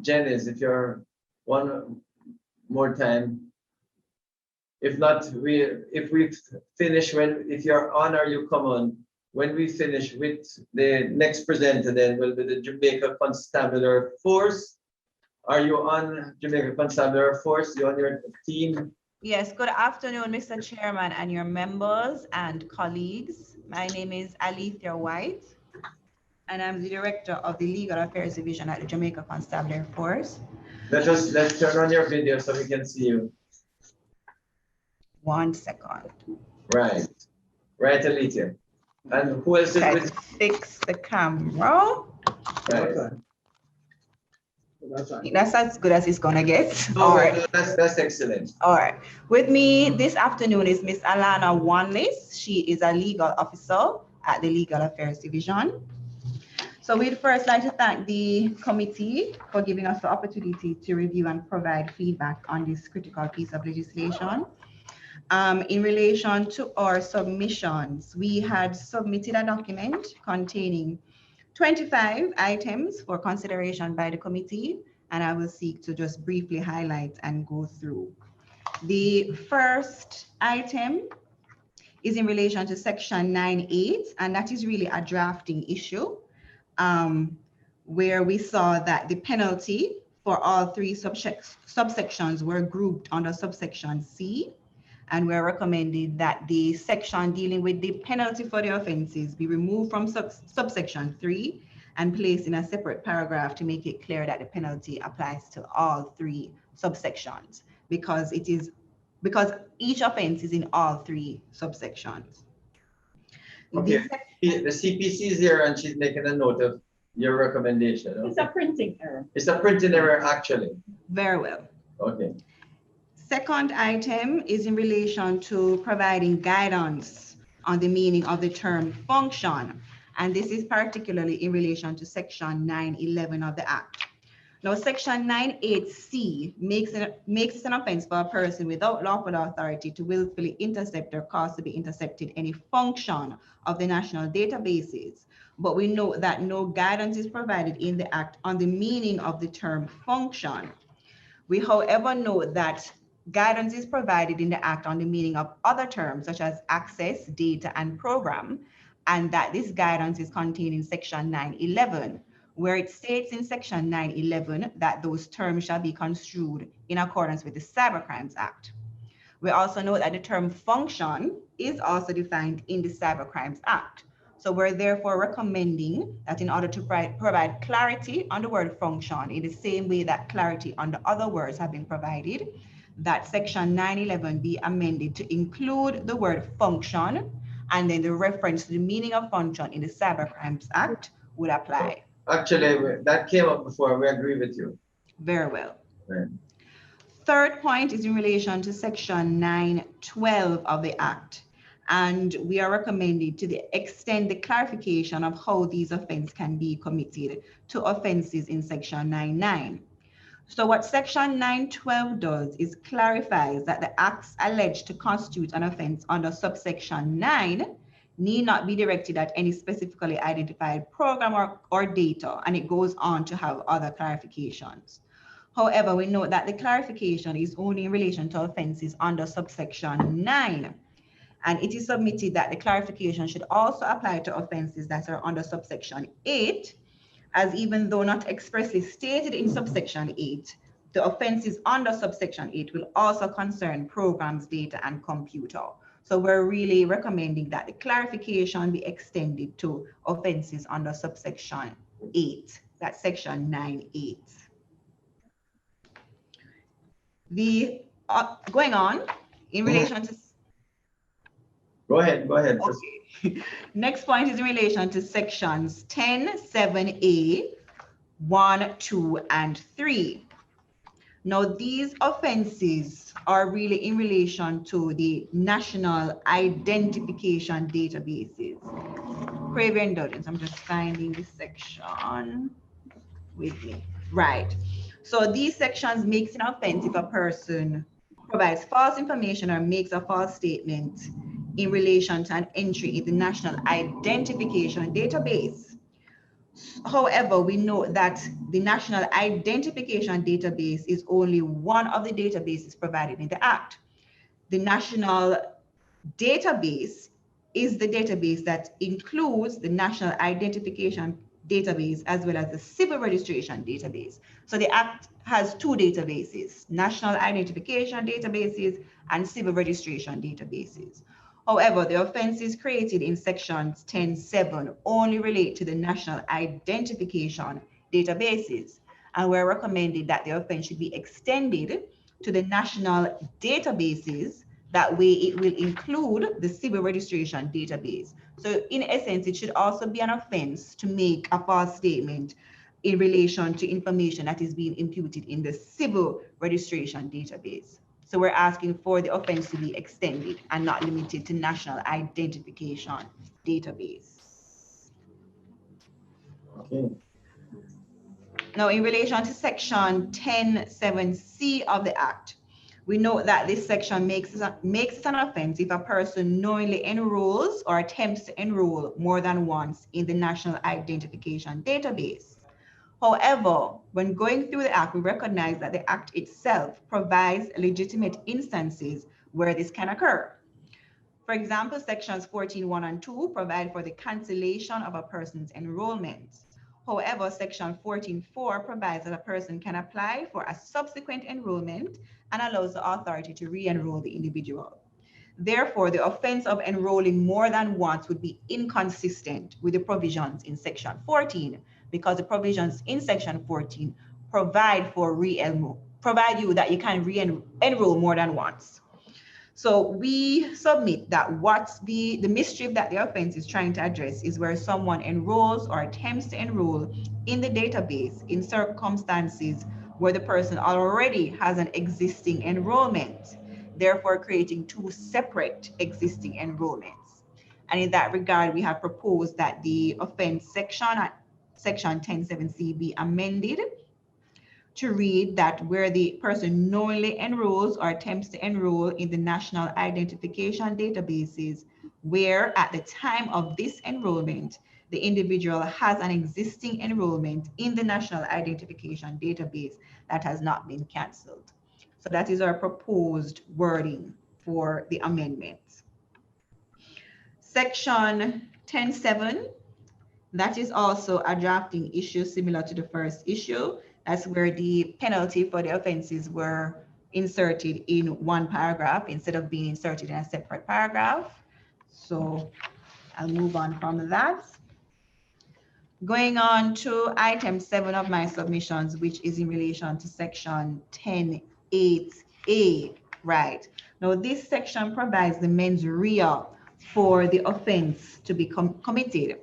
Jennings, if you're one more time. If not, if we finish if you're on or you come on, when we finish with the next presenter, then will be the Jamaica Constabulary Force. Are you on Jamaica Constabulary Force? You on your team? Yes, good afternoon, Mr. Chairman and your members and colleagues. My name is Alethea White, and I'm the Director of the Legal Affairs Division at the Jamaica Constabulary Force. Let's turn on your video so we can see you. 1 second. Right, right, Alethea. And who else is with? Fix the camera. Right. That's as good as it's gonna get. No, all right. No, that's excellent. All right. With me this afternoon is Miss Alana Wanlis. She is a legal officer at the Legal Affairs Division. So we'd first like to thank the committee for giving us the opportunity to review and provide feedback on this critical piece of legislation. In relation to our submissions, we had submitted a document containing 25 items for consideration by the committee, and I will seek to just briefly highlight and go through. The first item is in relation to section 9.8, and that is really a drafting issue, where we saw that the penalty for all three subsections were grouped under subsection C, and we're recommended that the section dealing with the penalty for the offenses be removed from subsection 3 and placed in a separate paragraph to make it clear that the penalty applies to all three subsections, because each offense is in all three subsections. Okay, the CPC is here and she's making a note of your recommendation. Okay. It's a printing error. It's a printing error, actually. Very well. Okay. Second item is in relation to providing guidance on the meaning of the term function. And this is particularly in relation to section 9.11 of the Act. Now, section 9.8c makes it an offense for a person without lawful authority to willfully intercept or cause to be intercepted any function of the national databases. But we note that no guidance is provided in the Act on the meaning of the term function. We, however, note that guidance is provided in the Act on the meaning of other terms such as access, data, and program, and that this guidance is contained in section 9.11, where it states in section 9.11 that those terms shall be construed in accordance with the Cybercrimes Act. We also note that the term function is also defined in the Cybercrimes Act. So we're therefore recommending that in order to provide clarity on the word function in the same way that clarity on the other words have been provided, that section 9.11 be amended to include the word function, and then the reference to the meaning of function in the Cybercrimes Act would apply. Actually, that came up before. We agree with you. Very well. Right. Third point is in relation to section 9.12 of the Act. And we are recommending to extend the clarification of how these offenses can be committed to offenses in section 9.9. So what section 9.12 does is clarifies that the acts alleged to constitute an offense under subsection 9 need not be directed at any specifically identified program or data, and it goes on to have other clarifications. However, we note that the clarification is only in relation to offenses under subsection 9. And it is submitted that the clarification should also apply to offenses that are under subsection 8, as even though not expressly stated in subsection 8, the offenses under subsection 8 will also concern programs, data, and computer. So we're really recommending that the clarification be extended to offenses under subsection 8, that's section 9.8. Going on, in relation to Go ahead. Okay. Next point is in relation to sections 10(7)(a), 1, 2, and 3. Now, these offenses are really in relation to the national identification databases. Crave your indulgence. I'm just finding this section with me. Right. So these sections makes an offense if a person provides false information or makes a false statement in relation to an entry in the national identification database. However, we know that the national identification database is only one of the databases provided in the Act. The national database is the database that includes the national identification database as well as the civil registration database. So the Act has two databases, national identification databases and civil registration databases. However, the offenses created in sections 10(7) only relate to the national identification databases, and we're recommending that the offense should be extended to the national databases. That way it will include the civil registration database. So in essence, it should also be an offense to make a false statement in relation to information that is being imputed in the civil registration database. So we're asking for the offense to be extended and not limited to national identification database. Okay. Now, in relation to section 10(7)(c) of the Act, we note that this section makes it an offense if a person knowingly enrolls or attempts to enroll more than once in the national identification database. However, when going through the Act, we recognize that the Act itself provides legitimate instances where this can occur. For example, sections 14(1) and 2 provide for the cancellation of a person's enrollment. However, section 14(4) provides that a person can apply for a subsequent enrollment and allows the authority to re-enroll the individual. Therefore, the offense of enrolling more than once would be inconsistent with the provisions in section 14, because the provisions in section 14 provide you that you can re-enroll more than once. So we submit that what the mischief that the offense is trying to address is where someone enrolls or attempts to enroll in the database in circumstances where the person already has an existing enrollment, therefore creating two separate existing enrollments. And in that regard, we have proposed that the offense section 10(7)(c) be amended to read that where the person knowingly enrolls or attempts to enroll in the national identification databases, where at the time of this enrollment, the individual has an existing enrollment in the national identification database that has not been canceled. So that is our proposed wording for the amendments. Section 10.7, that is also a drafting issue similar to the first issue. That's where the penalty for the offenses were inserted in one paragraph instead of being inserted in a separate paragraph. So I'll move on from that. Going on to item 7 of my submissions, which is in relation to section 10.8a, right? Now this section provides the mens rea for the offense to be committed.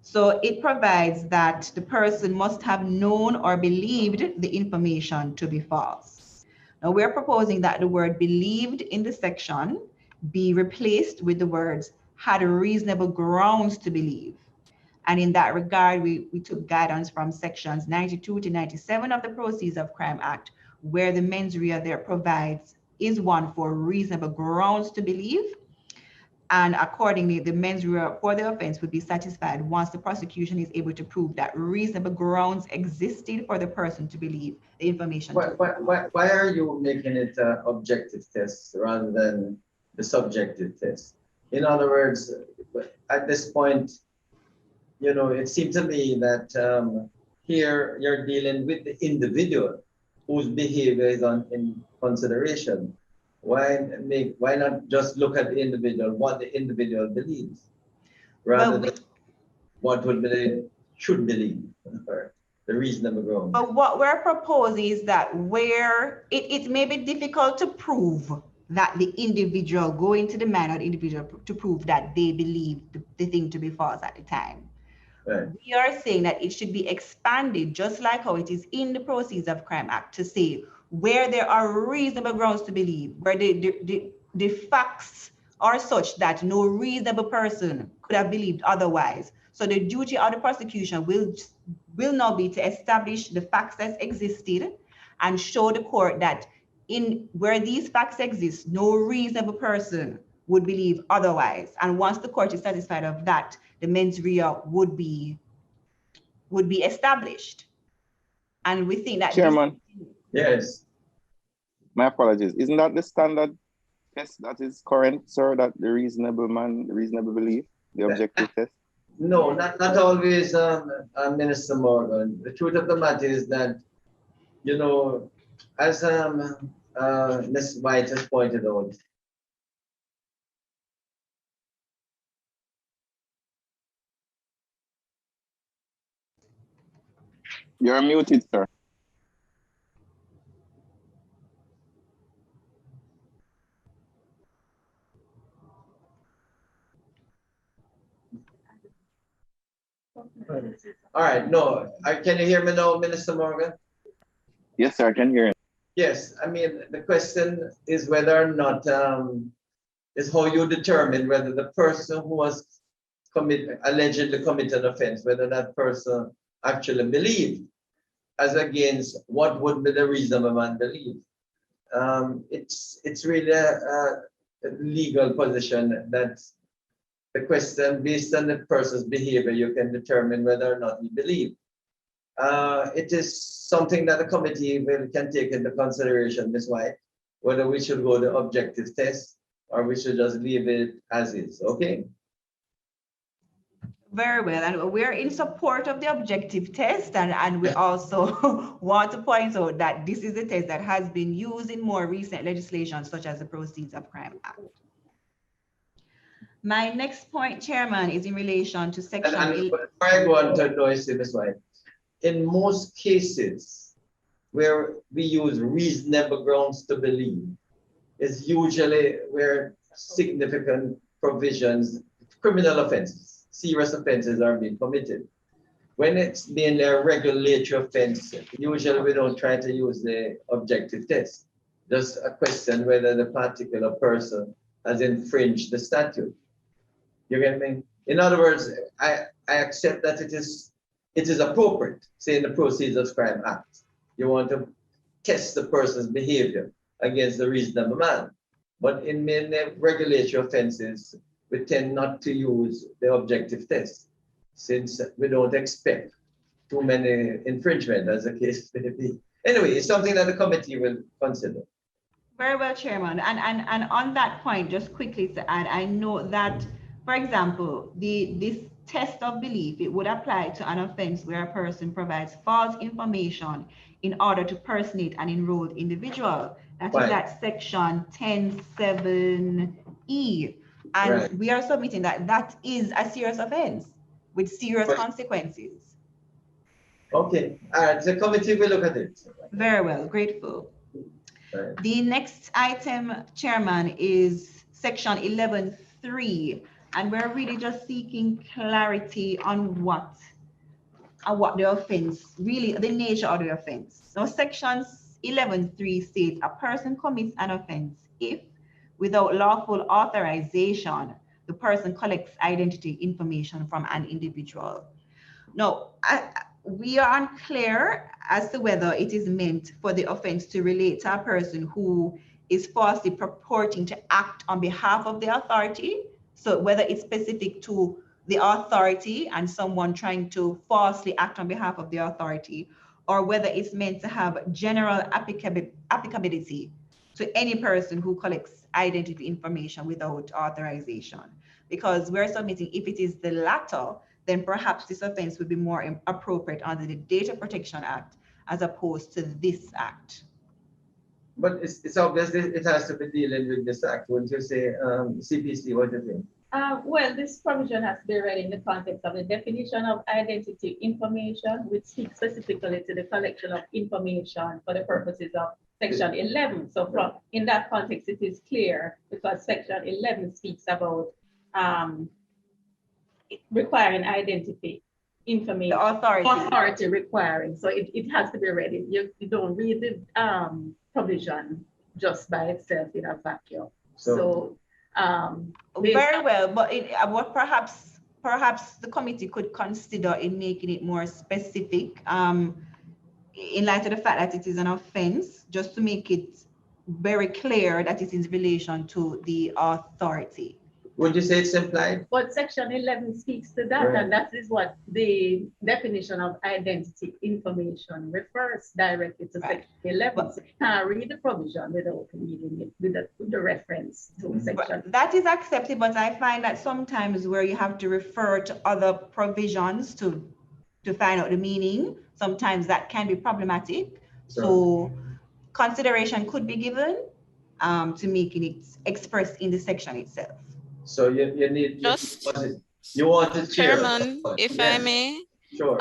So it provides that the person must have known or believed the information to be false. Now we're proposing that the word believed in the section be replaced with the words had reasonable grounds to believe. And in that regard, we took guidance from sections 92 to 97 of the Proceeds of Crime Act, where the mens rea there provides is one for reasonable grounds to believe. And accordingly, the mens rea for the offense would be satisfied once the prosecution is able to prove that reasonable grounds existed for the person to believe the information. Why are you making it an objective test rather than the subjective test? In other words, at this point, you know, it seems to me that here you're dealing with the individual whose behavior is in consideration. Why not just look at the individual, what the individual believes, rather than what should believe, the reasonable ground. But what we're proposing is that where it may be difficult to prove that the individual, going to the man or the individual to prove that they believe the thing to be false at the time. Right. We are saying that it should be expanded, just like how it is in the Proceeds of Crime Act, to say where there are reasonable grounds to believe, where the facts are such that no reasonable person could have believed otherwise. So the duty of the prosecution will now be to establish the facts that existed and show the court that in where these facts exist, no reasonable person would believe otherwise. And once the court is satisfied of that, the mens rea would be established. And we think that— Chairman. Yes. My apologies. Isn't that the standard test that is current, sir, that the reasonable man, the reasonable belief, the objective test? No, not always, Minister Morgan. The truth of the matter is that, you know, as Ms. White has pointed out, You're muted, sir. all right, no, can you hear me now, Minister Morgan? Yes, sir, I can hear you. Yes, I mean, the question is whether or not, is how you determine whether the person who was allegedly committed offense, whether that person actually believed, as against what would be the reasonable man believe. It's really a legal position that the question, based on the person's behavior, you can determine whether or not he believed. It is something that the committee can take into consideration, Ms. White, whether we should go the objective test or we should just leave it as is, okay? Very well, and we're in support of the objective test, and we also want to point out that this is a test that has been used in more recent legislation, such as the Proceeds of Crime Act. My next point, Chairman, is in relation to section— and before I go on to Ms. White, in most cases where we use reasonable grounds to believe, is usually where significant provisions, criminal offenses, serious offenses are being committed. When it's been a regulatory offense, usually we don't try to use the objective test. Just a question whether the particular person has infringed the statute. You get me? In other words, I accept that it is appropriate, say in the Proceeds of Crime Act, you want to test the person's behavior against the reasonable man. But in many regulatory offenses, we tend not to use the objective test since we don't expect too many infringement as the case may be. Anyway, it's something that the committee will consider. Very well, Chairman. And on that point, just quickly to add, I know that, for example, this test of belief, it would apply to an offense where a person provides false information in order to personate an enrolled individual. That is at section 10.7E. And we are submitting that that is a serious offense with serious consequences. Okay, all right, the committee will look at it. Very well, grateful. Right. The next item, Chairman, is section 11.3, and we're really just seeking clarity on what the offense, really the nature of the offense. So section 11.3 states a person commits an offense if, without lawful authorization, the person collects identity information from an individual. Now, we are unclear as to whether it is meant for the offense to relate to a person who is falsely purporting to act on behalf of the authority. So whether it's specific to the authority and someone trying to falsely act on behalf of the authority, or whether it's meant to have general applicability to any person who collects identity information without authorization. Because we're submitting, if it is the latter, then perhaps this offense would be more appropriate under the Data Protection Act as opposed to this act. But it's obvious it has to be dealing with this act. Wouldn't you say, CPC, what do you think? Well, this provision has to be read in the context of the definition of identity information, which speaks specifically to the collection of information for the purposes of section 11. So from in that context, it is clear because section 11 speaks about requiring identity information. The authority requiring. So it has to be read. You don't read the provision just by itself in a vacuum. So very well, but what perhaps the committee could consider in making it more specific in light of the fact that it is an offense, just to make it very clear that it is in relation to the authority. Would you say it's implied? But section 11 speaks to that, and that is what the definition of identity information refers directly to section 11. So you can't read the provision without reading it with the reference to section. That is accepted, but I find that sometimes where you have to refer to other provisions to find out the meaning, sometimes that can be problematic. So consideration could be given to making it expressed in the section itself. So you need you want to Chairman, if I may. Sure.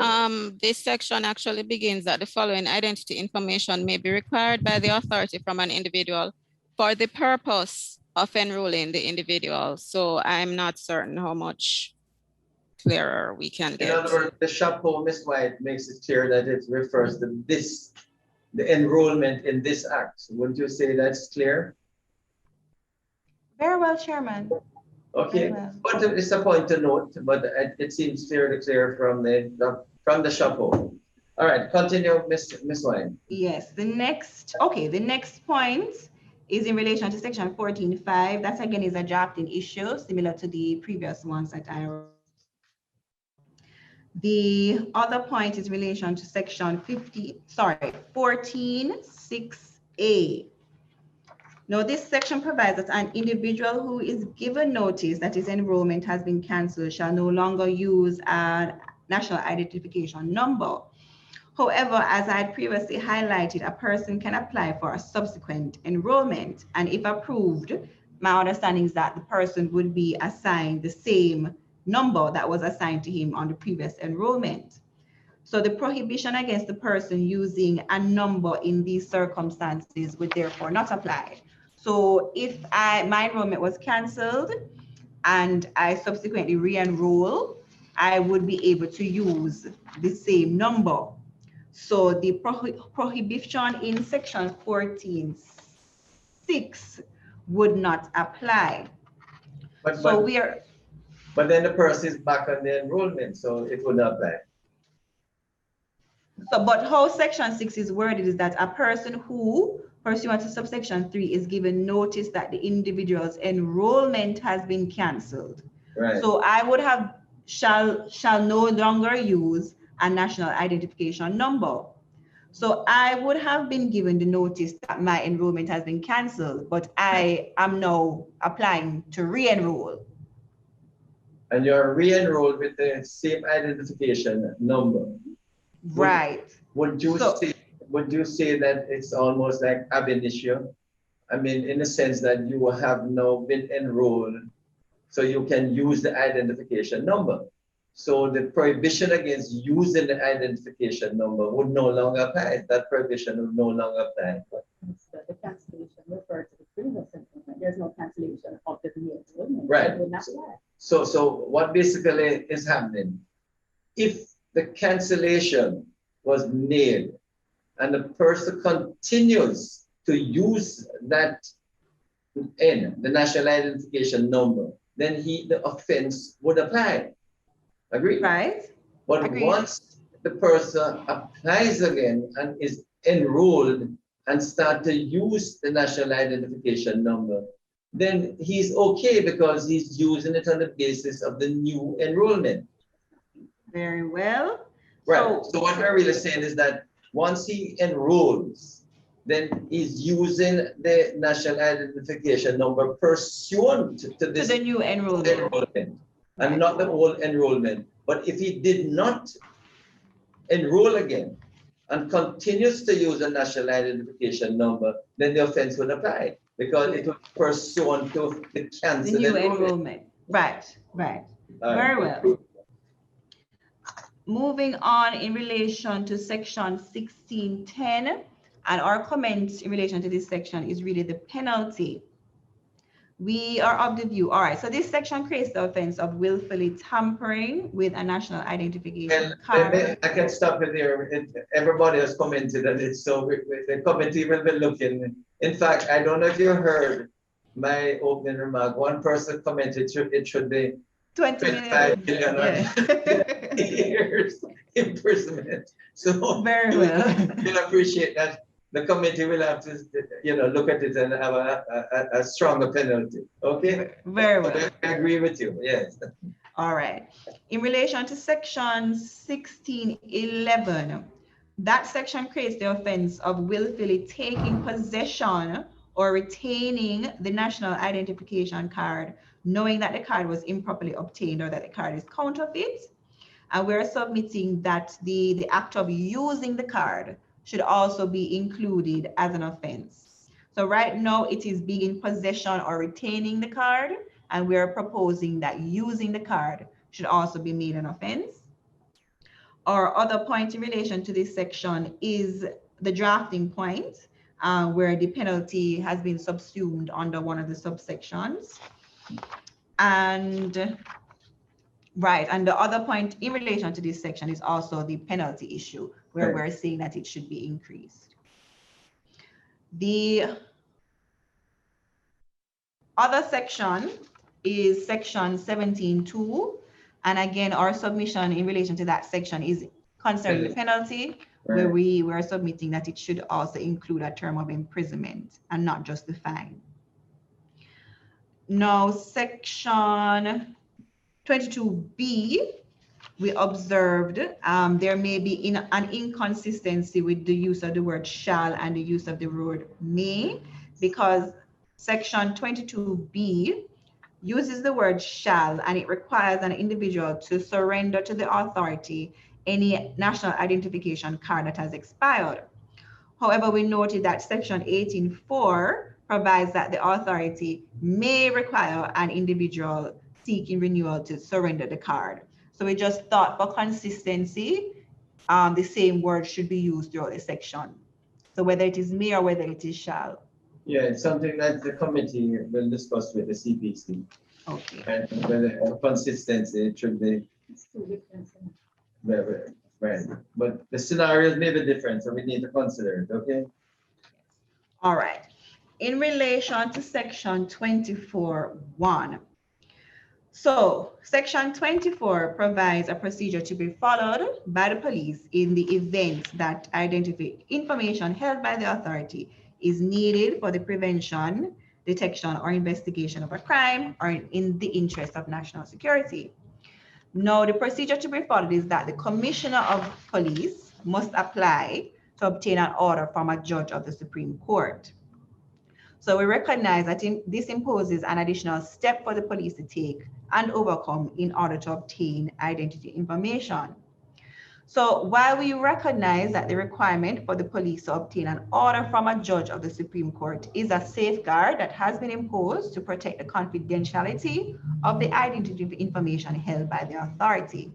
This section actually begins that the following identity information may be required by the authority from an individual for the purpose of enrolling the individual. So I'm not certain how much clearer we can get. In other words, the chapeau, Ms. White, makes it clear that it refers to this, the enrollment in this act. Wouldn't you say that's clear? Very well, Chairman. Okay, but it's a point to note, but it seems fairly clear from the chapeau. All right, continue, Ms. Wine. Yes, the next point is in relation to section 14.5. That again is a drafting issue similar to the previous ones that I wrote. The other point is in relation to section 14.6a. Now, this section provides that an individual who is given notice that his enrollment has been canceled shall no longer use a national identification number. However, as I had previously highlighted, a person can apply for a subsequent enrollment, and if approved, my understanding is that the person would be assigned the same number that was assigned to him on the previous enrollment. So the prohibition against the person using a number in these circumstances would therefore not apply. So if my enrollment was canceled and I subsequently re-enroll, I would be able to use the same number. So the prohibition in section 14.6 would not apply. But then the person is back on the enrollment, so it would not apply. So, but how section 6 is worded is that a person who, pursuant to subsection 3, is given notice that the individual's enrollment has been cancelled. Right. So I would have shall no longer use a national identification number. So I would have been given the notice that my enrollment has been cancelled, but I am now applying to re-enroll. And you're re-enrolled with the same identification number. Right. Would you say that it's almost like ab initio? I mean, in the sense that you have now been enrolled, so you can use the identification number. So the prohibition against using the identification number would no longer apply. That prohibition would no longer apply. The cancellation referred to the previous enrollment. There's no cancellation of the enrollment. Right. It would not apply. So what basically is happening? If the cancellation was made and the person continues to use that N, the national identification number, then the offense would apply. Agree? Right. But Agreed. once the person applies again and is enrolled and start to use the national identification number, then he's okay because he's using it on the basis of the new enrollment. Very well. Right. So what we're really saying is that once he enrolls, then he's using the national identification number pursuant to this the new enrollment. And not the old enrollment. But if he did not enroll again and continues to use a national identification number, then the offense would apply because it would pursuant to the cancelled The new enrollment. Right, right. Very well. Moving on in relation to section 1610, and our comments in relation to this section is really the penalty. We are of the view, all right, so this section creates the offense of willfully tampering with a national identification card. I can stop it there. Everybody has commented on it, so the committee will be looking. In fact, I don't know if you heard my opening remark. One person commented it should be 25 million years imprisonment. So very well. We'll appreciate that. The committee will have to, look at it and have a stronger penalty. Okay. Very well. I agree with you. Yes. All right. In relation to section 1611, that section creates the offense of willfully taking possession or retaining the national identification card, knowing that the card was improperly obtained or that the card is counterfeit. And we're submitting that the act of using the card should also be included as an offense. So right now it is being in possession or retaining the card, and we're proposing that using the card should also be made an offense. Our other point in relation to this section is the drafting point, where the penalty has been subsumed under one of the subsections. And right, and the other point in relation to this section is also the penalty issue, where we're saying that it should be increased. The other section is section 17.2, and again, our submission in relation to that section is concerning the penalty, where we were submitting that it should also include a term of imprisonment and not just the fine. Now, section 22B, we observed there may be an inconsistency with the use of the word shall and the use of the word may, because section 22B uses the word shall and it requires an individual to surrender to the authority any national identification card that has expired. However, we noted that section 18.4 provides that the authority may require an individual seeking renewal to surrender the card. So we just thought for consistency, the same word should be used throughout the section. So whether it is may or whether it is shall. Yeah, it's something that the committee will discuss with the CPC. Okay. And whether consistency, it should be. Right. But the scenarios may be different, so we need to consider it, okay? All right. In relation to section 24.1, So section 24 provides a procedure to be followed by the police in the event that identity information held by the authority is needed for the prevention, detection, or investigation of a crime or in the interest of national security. Now, the procedure to be followed is that the Commissioner of Police must apply to obtain an order from a judge of the Supreme Court. So we recognize that this imposes an additional step for the police to take and overcome in order to obtain identity information. So while we recognize that the requirement for the police to obtain an order from a judge of the Supreme Court is a safeguard that has been imposed to protect the confidentiality of the identity information held by the authority,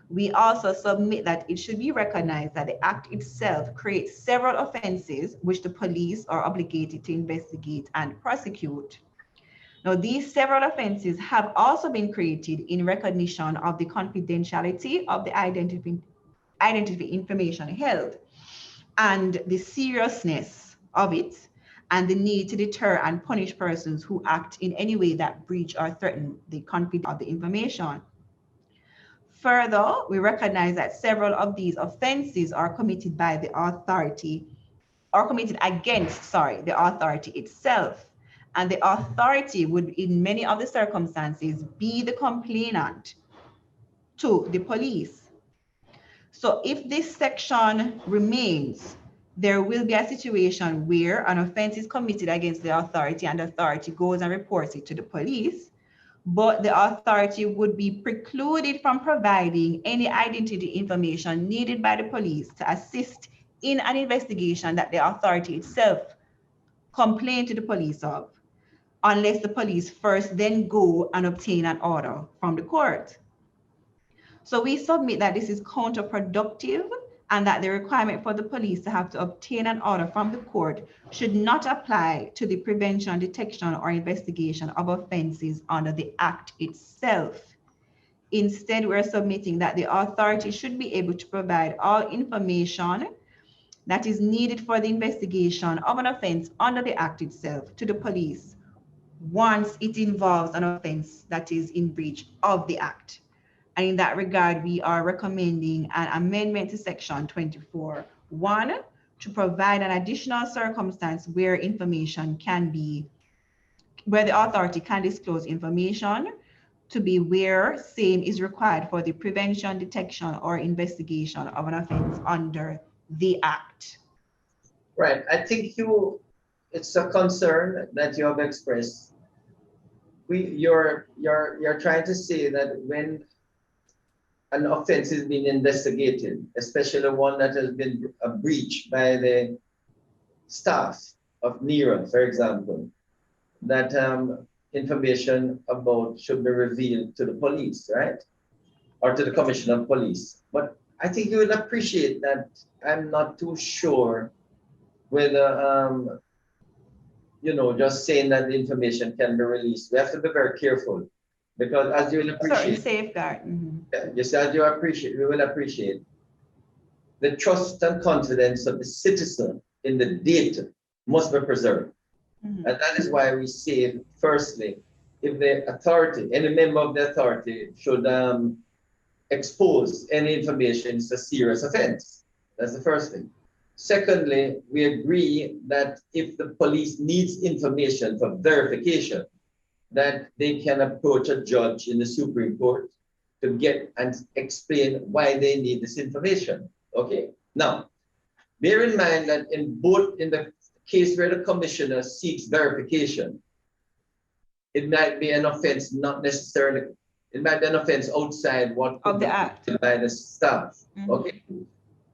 we also submit that it should be recognized that the act itself creates several offenses which the police are obligated to investigate and prosecute. Now, these several offenses have also been created in recognition of the confidentiality of the identity information held and the seriousness of it and the need to deter and punish persons who act in any way that breach or threaten the confidence of the information. Further, we recognize that several of these offenses are committed by the authority or committed against, the authority itself. And the authority would, in many of the circumstances, be the complainant to the police. So if this section remains, there will be a situation where an offense is committed against the authority and the authority goes and reports it to the police, but the authority would be precluded from providing any identity information needed by the police to assist in an investigation that the authority itself complained to the police of, unless the police first then go and obtain an order from the court. So we submit that this is counterproductive and that the requirement for the police to have to obtain an order from the court should not apply to the prevention, detection, or investigation of offenses under the Act itself. Instead, we're submitting that the authority should be able to provide all information that is needed for the investigation of an offense under the Act itself to the police once it involves an offense that is in breach of the Act. And in that regard, we are recommending an amendment to section 24(1) to provide an additional circumstance where information can be, where the authority can disclose information to be where same is required for the prevention, detection, or investigation of an offense under the Act. Right, I think it's a concern that you have expressed. You're trying to say that when an offense is being investigated, especially one that has been a breach by the staff of NERA, for example, that information about should be revealed to the police, right? Or to the Commissioner of Police. But I think you will appreciate that I'm not too sure whether, just saying that the information can be released. We have to be very careful. Because as you will appreciate, safeguard. Yes, as you appreciate, we will appreciate the trust and confidence of the citizen in the data must be preserved. And that is why we say, firstly, if the authority, any member of the authority should expose any information, it's a serious offense. That's the first thing. Secondly, we agree that if the police needs information for verification, that they can approach a judge in the Supreme Court to get and explain why they need this information. Okay, now, bear in mind that in the case where the commissioner seeks verification, it might be an offense, not necessarily, it might be an offense outside what of the Act by the staff. Okay,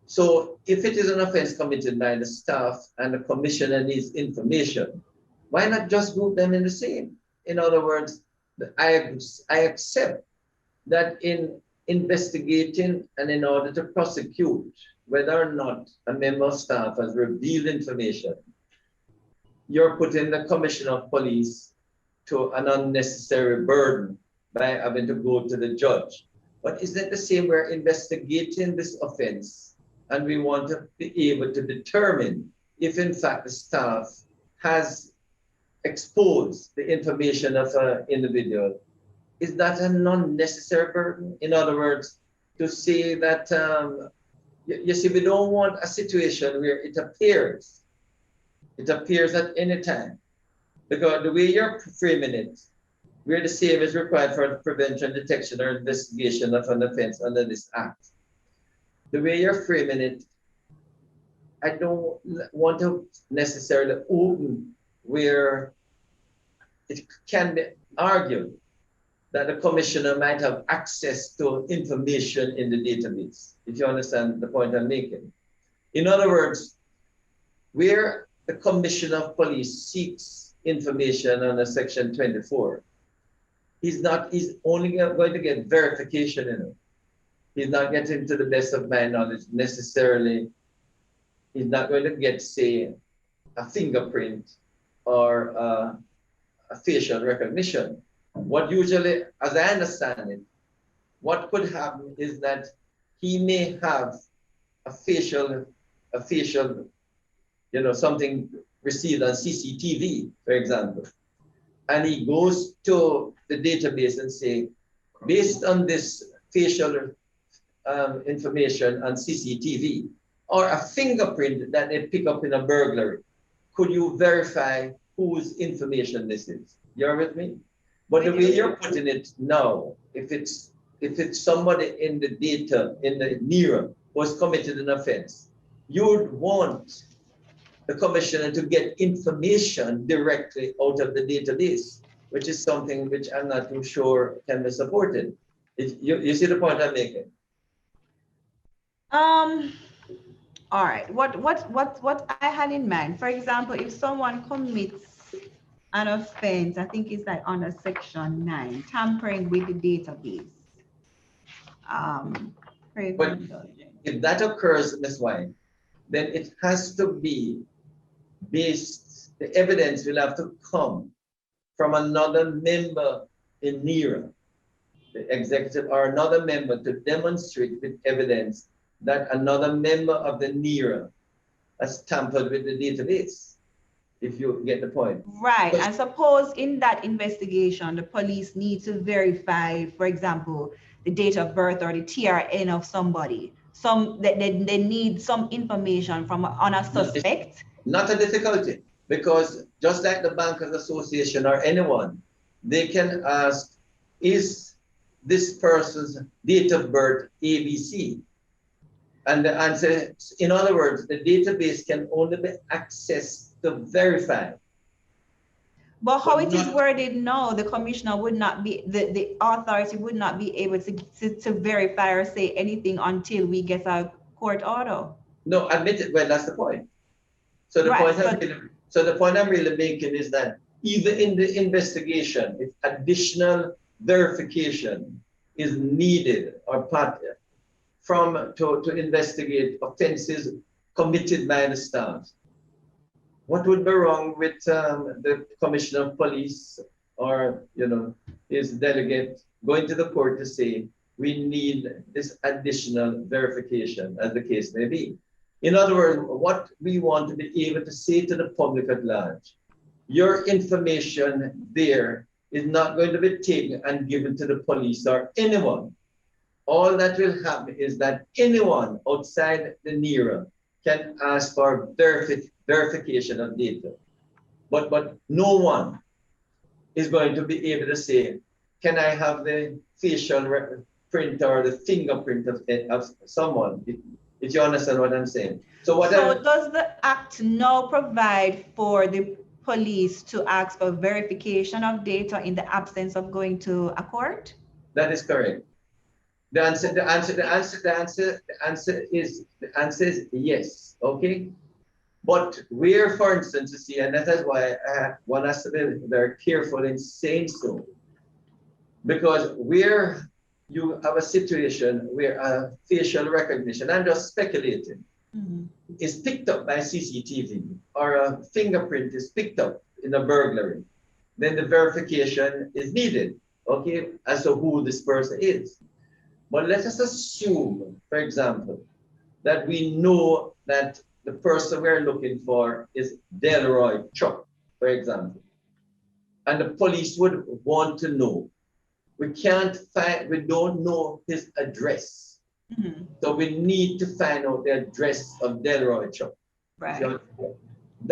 so if it is an offense committed by the staff and the commissioner needs information, why not just group them in the same? In other words, I accept that in investigating and in order to prosecute whether or not a member of staff has revealed information, you're putting the Commissioner of Police to an unnecessary burden by having to go to the judge. But isn't it the same? We're investigating this offense and we want to be able to determine if in fact the staff has expose the information of an individual. is that a non-necessary burden? In other words, to say that, you see, we don't want a situation where it appears at any time, because the way you're framing it, where the same is required for prevention, detection, or investigation of an offense under this act. The way you're framing it, I don't want to necessarily open where it can be argued that the commissioner might have access to information in the database, if you understand the point I'm making. In other words, where the commissioner of police seeks information under section 24, he's only going to get verification in it. He's not getting, to the best of my knowledge, necessarily, he's not going to get, say, a fingerprint or a facial recognition. What usually, as I understand it, what could happen is that he may have a facial, something received on CCTV, for example, and he goes to the database and say, based on this facial information on CCTV, or a fingerprint that they pick up in a burglary, could you verify whose information this is? You're with me? But the way you're putting it now, if it's somebody in the data, in the NERA, was committed an offense, you would want the commissioner to get information directly out of the database, which is something which I'm not too sure can be supported. You see the point I'm making? All right. What I had in mind, for example, if someone commits an offense, I think it's like under section 9, tampering with the database. But if that occurs, Ms. Wine, then it has to be based, the evidence will have to come from another member in NERA, the executive, or another member, to demonstrate with evidence that another member of the NERA has tampered with the database, if you get the point. Right, and suppose in that investigation, the police need to verify, for example, the date of birth or the TRN of somebody. They need some information from on a suspect. Not a difficulty, because just like the Bankers Association or anyone, they can ask, is this person's date of birth ABC? And the answer, in other words, the database can only be accessed to verify. But how it is worded now, the commissioner would not be, the authority would not be able to verify or say anything until we get a court order. No, admit it. Well, that's the point. So the point I'm really making is that even in the investigation, if additional verification is needed or part to investigate offenses committed by the staff, what would be wrong with the commissioner of police or his delegate going to the court to say we need this additional verification, as the case may be? In other words, what we want to be able to say to the public at large, your information there is not going to be taken and given to the police or anyone. All that will happen is that anyone outside the NERA can ask for verification of data. But no one is going to be able to say, can I have the facial print or the fingerprint of someone? If you understand what I'm saying. So does the act now provide for the police to ask for verification of data in the absence of going to a court? That is correct. The answer is yes. Okay. But where, for instance, you see, and that is why one has to be very careful in saying so, because where you have a situation where a facial recognition, I'm just speculating, is picked up by CCTV, or a fingerprint is picked up in a burglary, then the verification is needed, okay, as to who this person is. But let us assume, for example, that we know that the person we're looking for is Delroy Chuck, for example, and the police would want to know, we can't find, we don't know his address. Mhm. So we need to find out the address of Delroy Chuck. Right.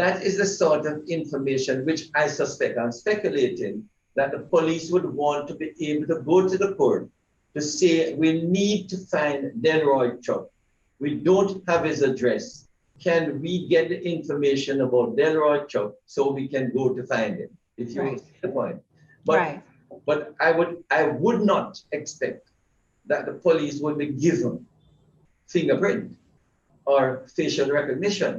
That is the sort of information which I suspect, I'm speculating, that the police would want to be able to go to the court to say, we need to find Delroy Chuck. We don't have his address. Can we get the information about Delroy Chuck so we can go to find him? If you see the point. But I would not expect that the police would be given fingerprint or facial recognition.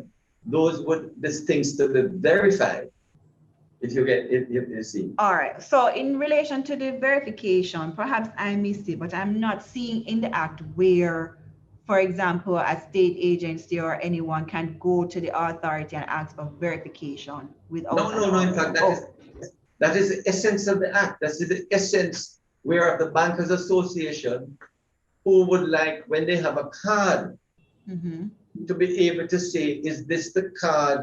Those would these things to be verified. If you get if you see. All right. So in relation to the verification, perhaps I missed it, but I'm not seeing in the act where, for example, a state agency or anyone can go to the authority and ask for verification without. No. In fact, that is the essence of the act. That is the essence where the Bankers Association, who would like, when they have a card, to be able to say, is this the card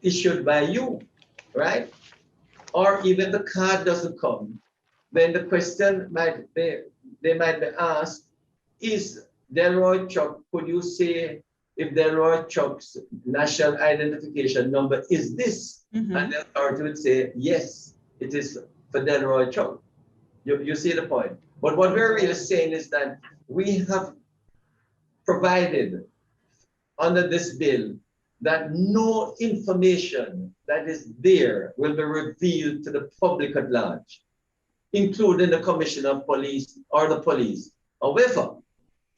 issued by you, right? Or even the card doesn't come, then the question might be, they might be asked, is Delroy Chuck, could you say if Delroy Chuck's national identification number is this? And the authority would say, yes, it is for Delroy Chuck. You see the point? But what we're really saying is that we have provided under this bill that no information that is there will be revealed to the public at large, including the Commissioner of Police or the police. However,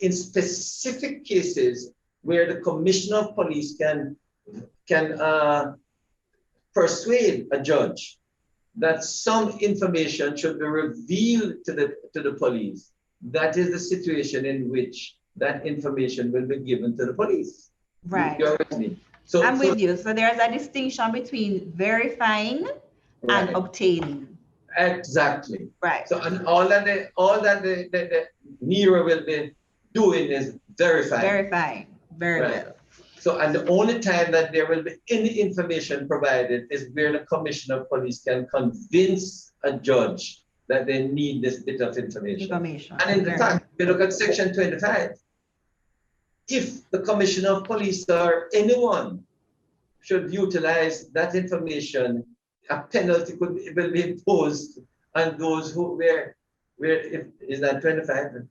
in specific cases where the Commissioner of Police can persuade a judge that some information should be revealed to the police, that is the situation in which that information will be given to the police. Right. You're with me. So I'm with you. So there's a distinction between verifying and obtaining. Exactly. Right. So and all that the NERA will be doing is verifying. Verifying. Very well. So, and the only time that there will be any information provided is where the Commissioner of Police can convince a judge that they need this bit of information. And in fact, if you look at Section 25, if the Commissioner of Police or anyone should utilize that information, a penalty will be imposed on those who is that 25?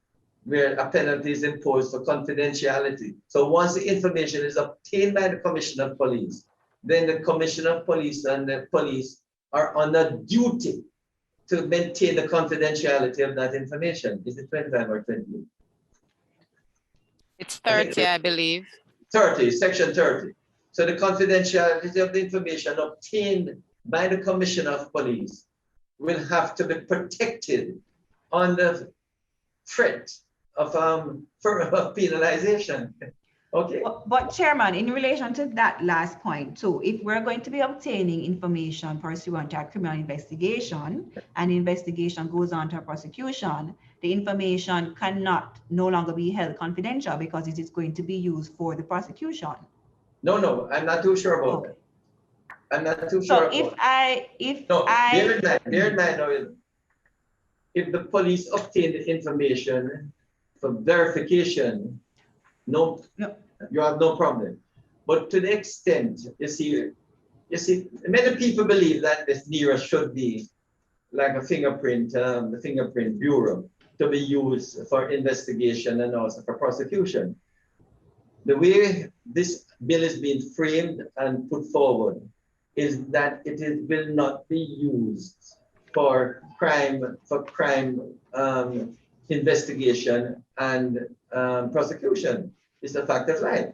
Where a penalty is imposed for confidentiality. So once the information is obtained by the Commissioner of Police, then the Commissioner of Police and the police are under duty to maintain the confidentiality of that information. Is it 25 or 28? It's 30, I believe. 30, Section 30. So the confidentiality of the information obtained by the Commissioner of Police will have to be protected under threat of penalization. Okay. But Chairman, in relation to that last point too, if we're going to be obtaining information pursuant to a criminal investigation and the investigation goes on to a prosecution, the information cannot no longer be held confidential because it is going to be used for the prosecution. No, I'm not too sure about that. I'm not too sure. So bear in mind, if the police obtain the information for verification, no, you have no problem. But to the extent, you see, many people believe that this NERA should be like a fingerprint, the fingerprint bureau, to be used for investigation and also for prosecution. The way this bill is being framed and put forward is that it will not be used for crime investigation and prosecution. It's a fact of life,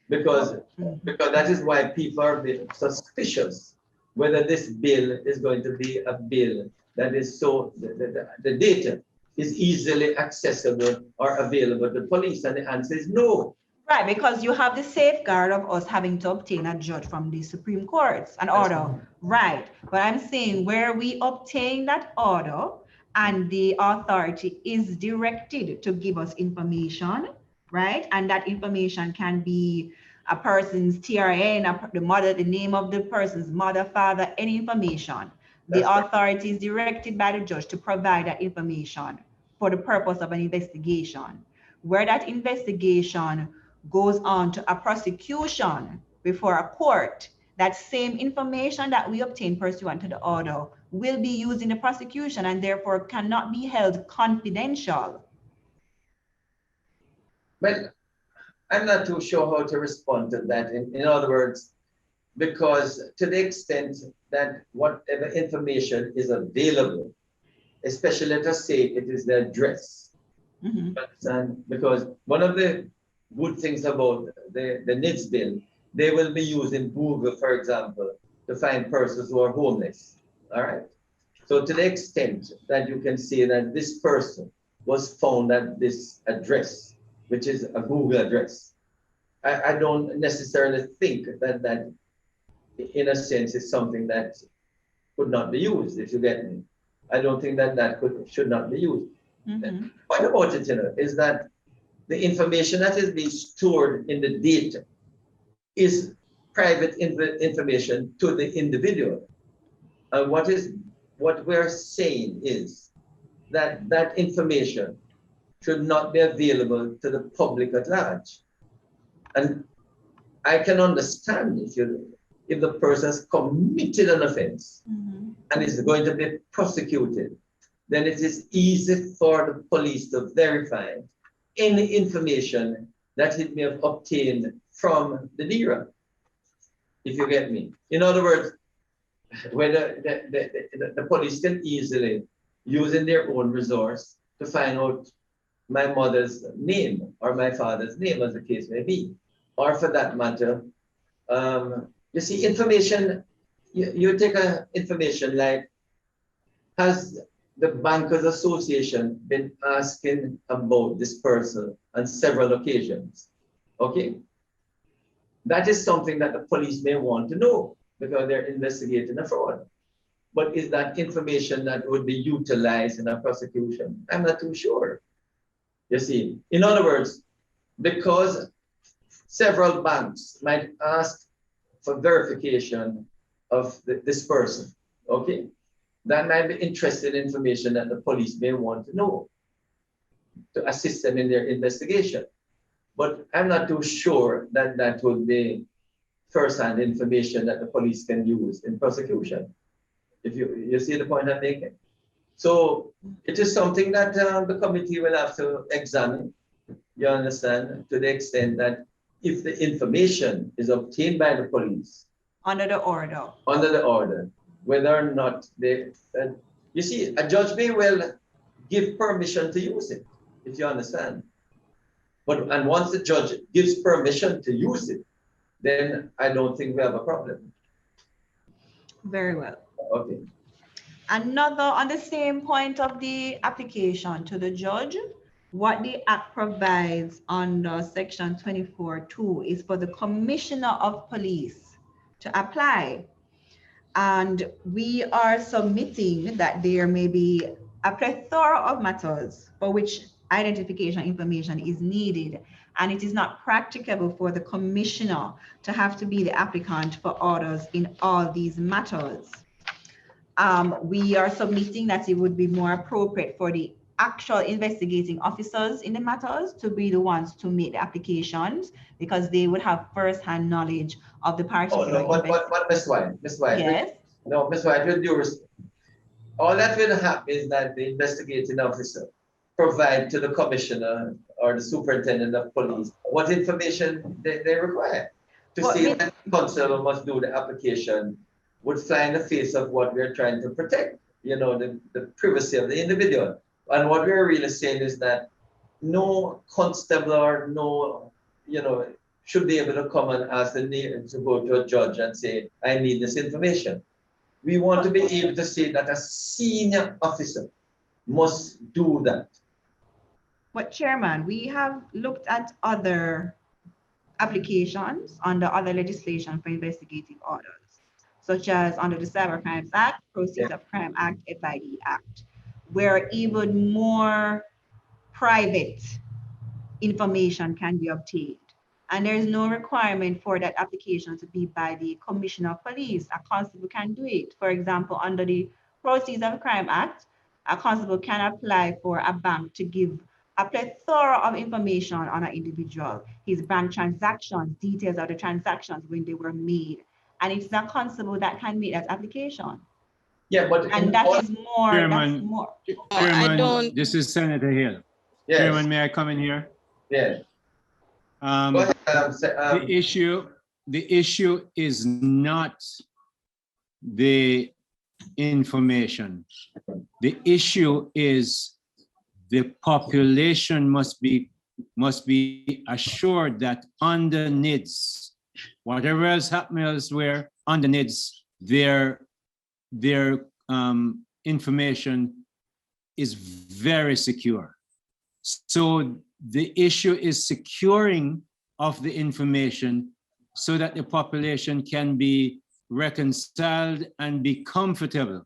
because that is why people are a bit suspicious whether this bill is going to be a bill that is so the data is easily accessible or available to police, and the answer is no. Right, because you have the safeguard of us having to obtain a judge from the Supreme Courts, an order. Right, but I'm saying where we obtain that order and the authority is directed to give us information, right? And that information can be a person's TRN, the name of the person's mother, father, any information. the authority is directed by the judge to provide that information for the purpose of an investigation. Where that investigation goes on to a prosecution before a court, that same information that we obtain pursuant to the order will be used in the prosecution and therefore cannot be held confidential. Well, I'm not too sure how to respond to that. In other words, because to the extent that whatever information is available, especially let us say it is the address, and because one of the good things about the NIDS bill, they will be using Google, for example, to find persons who are homeless. All right. So to the extent that you can see that this person was found at this address, which is a Google address, I don't necessarily think that that, in a sense, is something that could not be used, if you get me. I don't think that that should not be used. The point about it, is that the information that is being stored in the data is private information to the individual. And what we're saying is that that information should not be available to the public at large. And I can understand if the person has committed an offense and is going to be prosecuted, then it is easy for the police to verify any information that it may have obtained from the DERA, if you get me. In other words, whether the police can easily, using their own resource, to find out my mother's name or my father's name, as the case may be, or for that matter, you see, information, you take information like, has the Bankers Association been asking about this person on several occasions? Okay. That is something that the police may want to know because they're investigating a fraud. But is that information that would be utilized in a prosecution? I'm not too sure. You see, in other words, because several banks might ask for verification of this person, okay? That might be interesting information that the police may want to know to assist them in their investigation. But I'm not too sure that that would be first-hand information that the police can use in prosecution. If you see the point I'm making. So it is something that the committee will have to examine, you understand, to the extent that if the information is obtained by the police under the order, whether or not they, you see, a judge may well give permission to use it, if you understand. And once the judge gives permission to use it, then I don't think we have a problem. Very well. Okay. Another, on the same point of the application to the judge, what the Act provides under Section 24(2) is for the Commissioner of Police to apply. And we are submitting that there may be a plethora of matters for which identification information is needed, and it is not practicable for the commissioner to have to be the applicant for orders in all these matters. We are submitting that it would be more appropriate for the actual investigating officers in the matters to be the ones to make the applications, because they would have first-hand knowledge of the particular. Oh, no, but Ms. White, yes. No, Ms. White, with due respect, all that will happen is that the investigating officer provide to the commissioner or the superintendent of police what information they require to see that the constable must do the application would fly in the face of what we're trying to protect, you know, the privacy of the individual. And what we're really saying is that no constable or no, you know, should be able to come and ask the name to go to a judge and say, I need this information. We want to be able to say that a senior officer must do that. But Chairman, we have looked at other applications under other legislation for investigative orders, such as under the Cyber Crimes Act, Proceeds of Crime Act, FID Act, where even more private information can be obtained. And there is no requirement for that application to be by the Commissioner of Police. A constable can do it. For example, under the Proceeds of Crime Act, a constable can apply for a bank to give a plethora of information on an individual, his bank transactions, details of the transactions when they were made. And it's the constable that can make that application. Yeah, but And that is more, that's Chairman, more. Chairman, this is Senator Hill. Yes. Chairman, may I come in here? Yeah. Go ahead, the issue is not the information. The issue is the population must be assured that under NIDS, whatever else happens elsewhere, under NIDS, their information is very secure. So the issue is securing of the information so that the population can be reconciled and be comfortable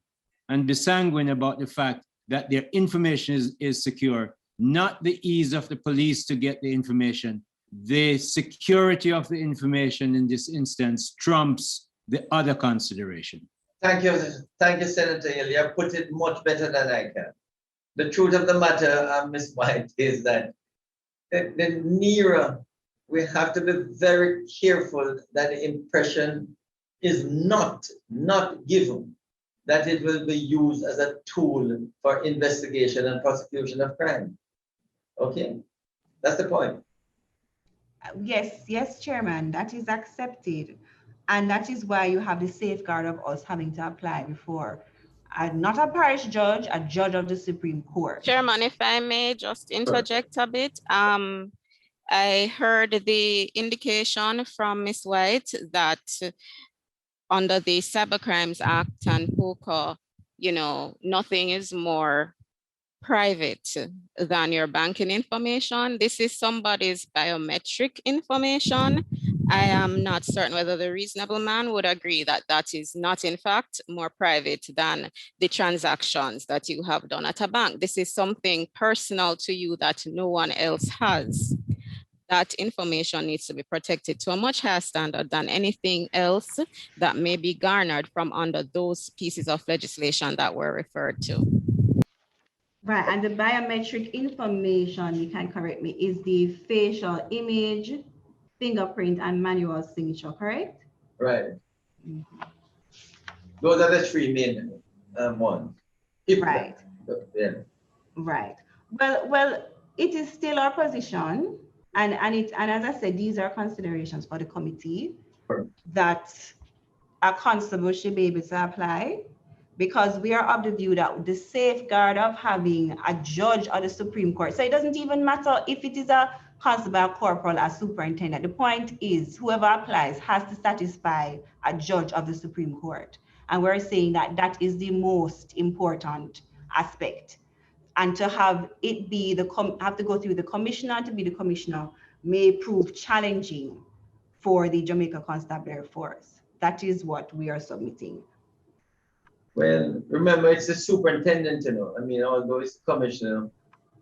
and be sanguine about the fact that their information is secure, not the ease of the police to get the information. The security of the information in this instance trumps the other consideration. Thank you, Senator Hill. You have put it much better than I can. The truth of the matter, Ms. White, is that the nearer we have to be very careful that the impression is not given that it will be used as a tool for investigation and prosecution of crime. Okay, that's the point. Yes, Chairman, that is accepted. And that is why you have the safeguard of us having to apply before. Not a parish judge, a judge of the Supreme Court. Chairman, if I may just interject a bit. I heard the indication from Ms. White that under the Cybercrimes Act and POCA, nothing is more private than your banking information. This is somebody's biometric information. I am not certain whether the reasonable man would agree that that is not in fact more private than the transactions that you have done at a bank. This is something personal to you that no one else has. That information needs to be protected to a much higher standard than anything else that may be garnered from under those pieces of legislation that were referred to. Right, and the biometric information, you can correct me, is the facial image, fingerprint, and manual signature, correct? Right. Those are the three main ones. Right. Yeah. Right. Well, it is still our position, and as I said, these are considerations for the committee that a constable should be able to apply, because we are of the view that the safeguard of having a judge of the Supreme Court, so it doesn't even matter if it is a constable, a corporal, a superintendent. The point is whoever applies has to satisfy a judge of the Supreme Court. And we're saying that that is the most important aspect. And to have it be have to go through the commissioner to be the commissioner may prove challenging for the Jamaica Constabulary Force. That is what we are submitting. Well, remember, it's the superintendent, I mean, although it's the commissioner,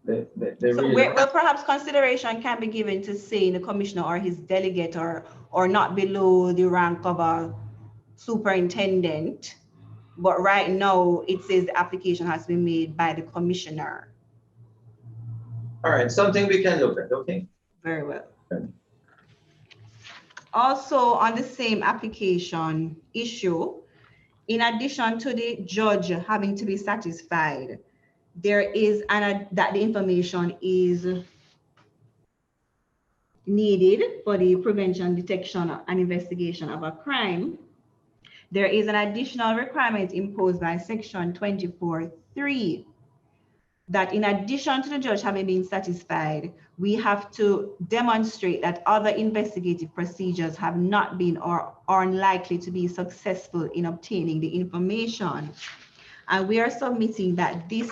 So well, perhaps consideration can be given to saying the commissioner or his delegate or not below the rank of a superintendent. But right now it says the application has been made by the commissioner. All right, something we can look at, okay? Very well. Okay. Also on the same application issue, in addition to the judge having to be satisfied, there is that the information is needed for the prevention, detection, and investigation of a crime. There is an additional requirement imposed by Section 24(3) that in addition to the judge having been satisfied, we have to demonstrate that other investigative procedures have not been or are unlikely to be successful in obtaining the information. And we are submitting that this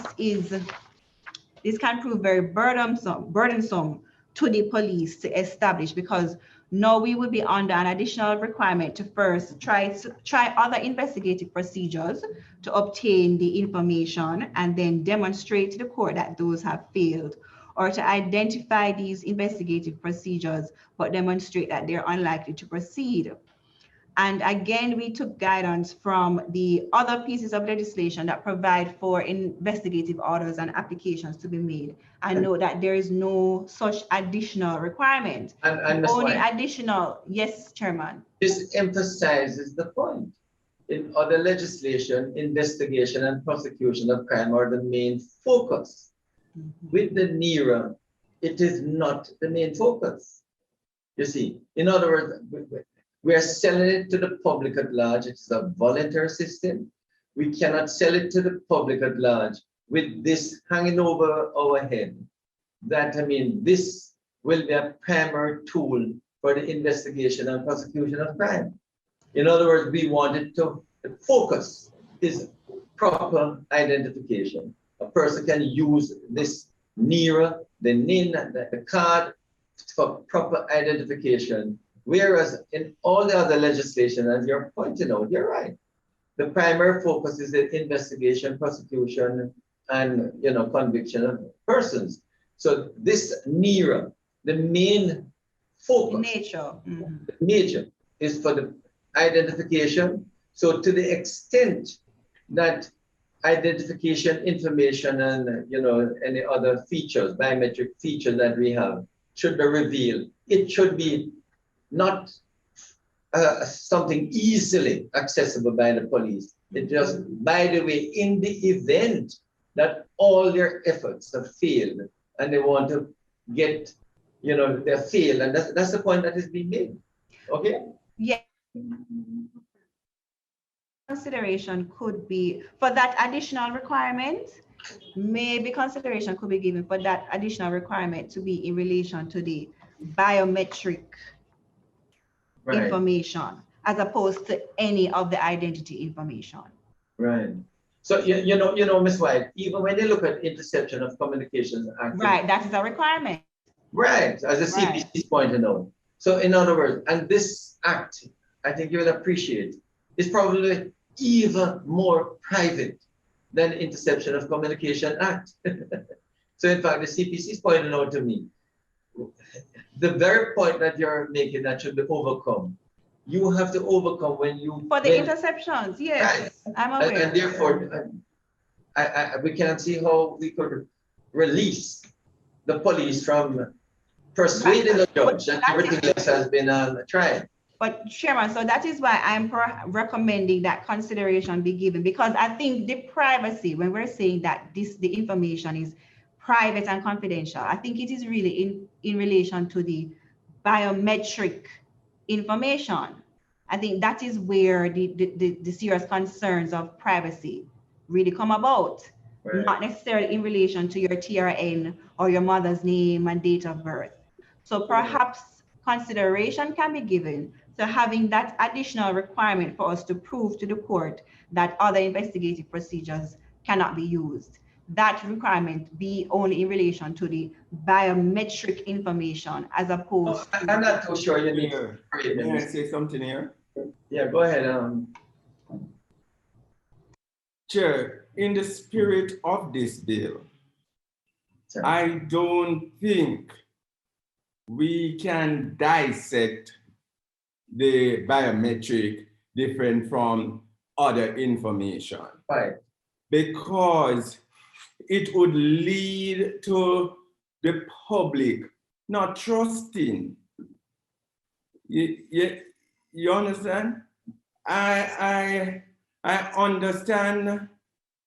can prove very burdensome to the police to establish, because now we will be under an additional requirement to first try other investigative procedures to obtain the information and then demonstrate to the court that those have failed, or to identify these investigative procedures but demonstrate that they're unlikely to proceed. And again, we took guidance from the other pieces of legislation that provide for investigative orders and applications to be made. I know that there is no such additional requirement. And Only additional, yes, Chairman. This emphasizes the point. In other legislation, investigation and prosecution of crime are the main focus. With the NERA, it is not the main focus. You see, in other words, we are selling it to the public at large. It's a voluntary system. We cannot sell it to the public at large with this hanging over our head. That, I mean, this will be a primary tool for the investigation and prosecution of crime. In other words, we wanted to focus is proper identification. A person can use this NERA, the NIN, the card for proper identification. Whereas in all the other legislation, as you're pointing out, you're right. The primary focus is the investigation, prosecution, and conviction of persons. So this NERA, the main focus, nature is for the identification. So to the extent that identification information and any other features, biometric features that we have should be revealed, it should be not something easily accessible by the police. It just, by the way, in the event that all their efforts have failed and they want to get, they fail, and that's the point that is being made. Okay? Yeah. Consideration could be for that additional requirement. Maybe consideration could be given for that additional requirement to be in relation to the biometric information as opposed to any of the identity information. Right. So you know, Ms. White, even when they look at interception of communications act, right, that is a requirement. Right, as the CPC is pointing out. So in other words, and this act, I think you will appreciate, is probably even more private than interception of communication act. So in fact, the CPC is pointing out to me, the very point that you're making that should be overcome, you have to overcome when you... For the interceptions, yes, right. I'm aware. And therefore, we can't see how we could release the police from persuading the judge that everything else has been tried. But Chairman, so that is why I'm recommending that consideration be given, because I think the privacy, when we're saying that the information is private and confidential, I think it is really in relation to the biometric information. I think that is where the serious concerns of privacy really come about, not necessarily in relation to your TRN or your mother's name and date of birth. So perhaps consideration can be given to having that additional requirement for us to prove to the court that other investigative procedures cannot be used. That requirement be only in relation to the biometric information as opposed to... I'm not too sure you need to... May I say something here? Yeah, go ahead. Chair, in the spirit of this bill, I don't think we can dissect the biometric different from other information. Right. Because it would lead to the public not trusting. You understand? I understand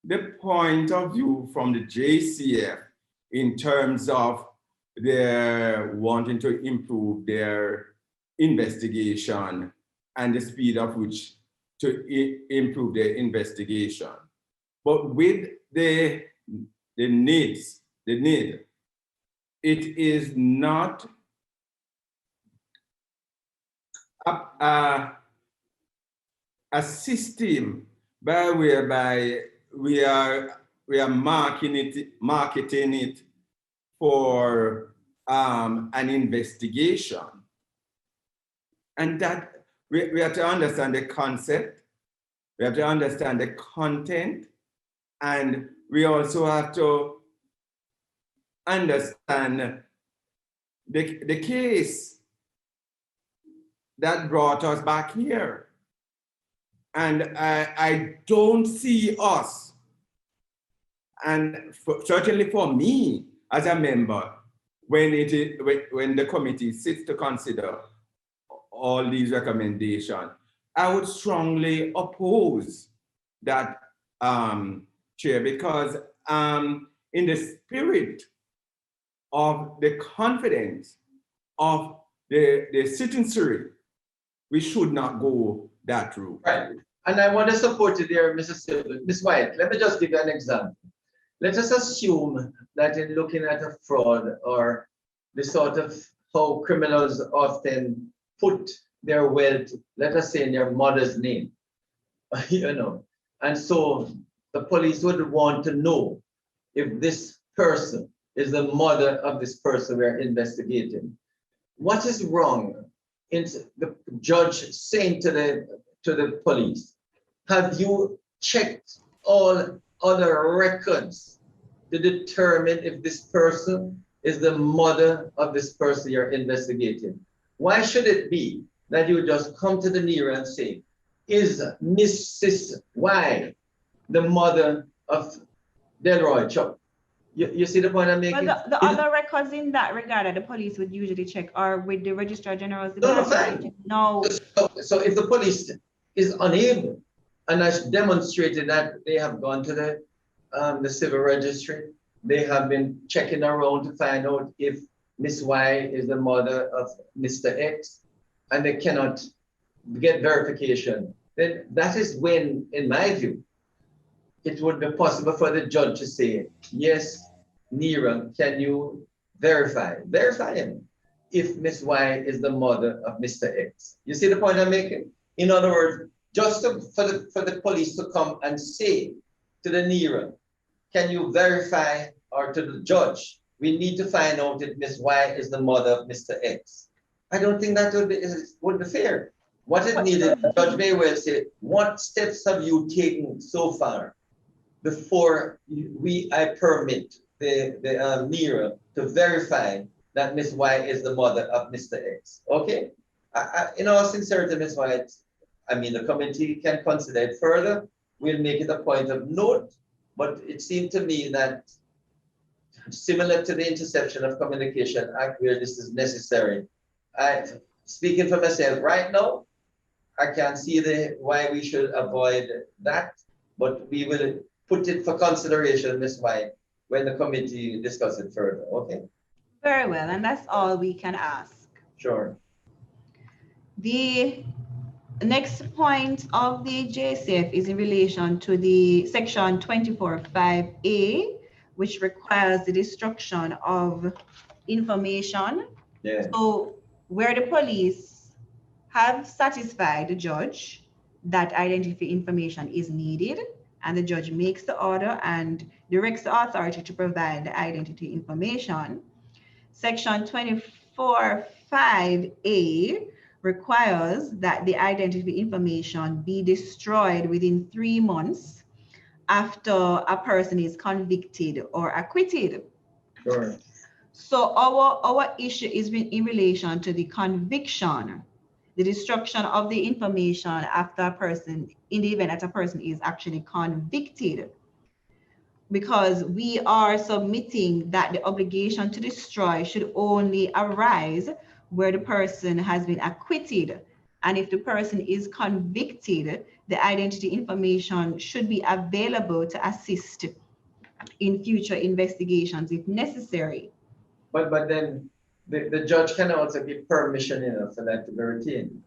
the point of view from the JCF in terms of their wanting to improve their investigation and the speed of which to improve their investigation. But with the need, it is not a system whereby we are marketing it for an investigation. And that we have to understand the concept, we have to understand the content, and we also have to understand the case that brought us back here. And I don't see us, and certainly for me as a member, when the committee sits to consider all these recommendations, I would strongly oppose that, Chair, because in the spirit of the confidence of the citizenry, we should not go that route. Right. And I want to support you there, Mrs. Silver. Ms. White, let me just give you an example. Let us assume that in looking at a fraud or the sort of how criminals often put their wealth, let us say in their mother's name, you know, and so the police would want to know if this person is the mother of this person we're investigating. What is wrong in the judge saying to the police, have you checked all other records to determine if this person is the mother of this person you're investigating? Why should it be that you just come to the near and say, is Mrs. Y the mother of Delroy Chuck? You see the point I'm making? Well, the other records in that regard that the police would usually check are with the Registrar General's No, department. No. So if the police is unable and has demonstrated that they have gone to the civil registry, they have been checking around to find out if Miss Y is the mother of Mr. X, and they cannot get verification, then that is when, in my view, it would be possible for the judge to say, yes, Nira, can you verify him if Miss Y is the mother of Mr. X? You see the point I'm making? In other words, just for the police to come and say to the Nira, can you verify, or to the judge, we need to find out if Miss Y is the mother of Mr. X. I don't think that would be fair. What is needed, Judge may well say, what steps have you taken so far before I permit the Nira to verify that Miss Y is the mother of Mr. X? Okay? In all sincerity, Ms. White, I mean, the committee can consider it further. We'll make it a point of note, but it seemed to me that similar to the Interception of Communication Act, where this is necessary, speaking for myself right now, I can't see why we should avoid that, but we will put it for consideration, Ms. White, when the committee discuss it further, okay? Very well, and that's all we can ask. Sure. The next point of the JCF is in relation to the section 24.5A, which requires the destruction of information. Yeah. So where the police have satisfied the judge that identity information is needed, and the judge makes the order and directs the authority to provide the identity information, section 24.5A requires that the identity information be destroyed within 3 months after a person is convicted or acquitted. Sure. So our issue is in relation to the conviction, the destruction of the information after a person, in the event that a person is actually convicted, because we are submitting that the obligation to destroy should only arise where the person has been acquitted. And if the person is convicted, the identity information should be available to assist in future investigations if necessary. But then the judge can also give permission, you know, for that to be retained.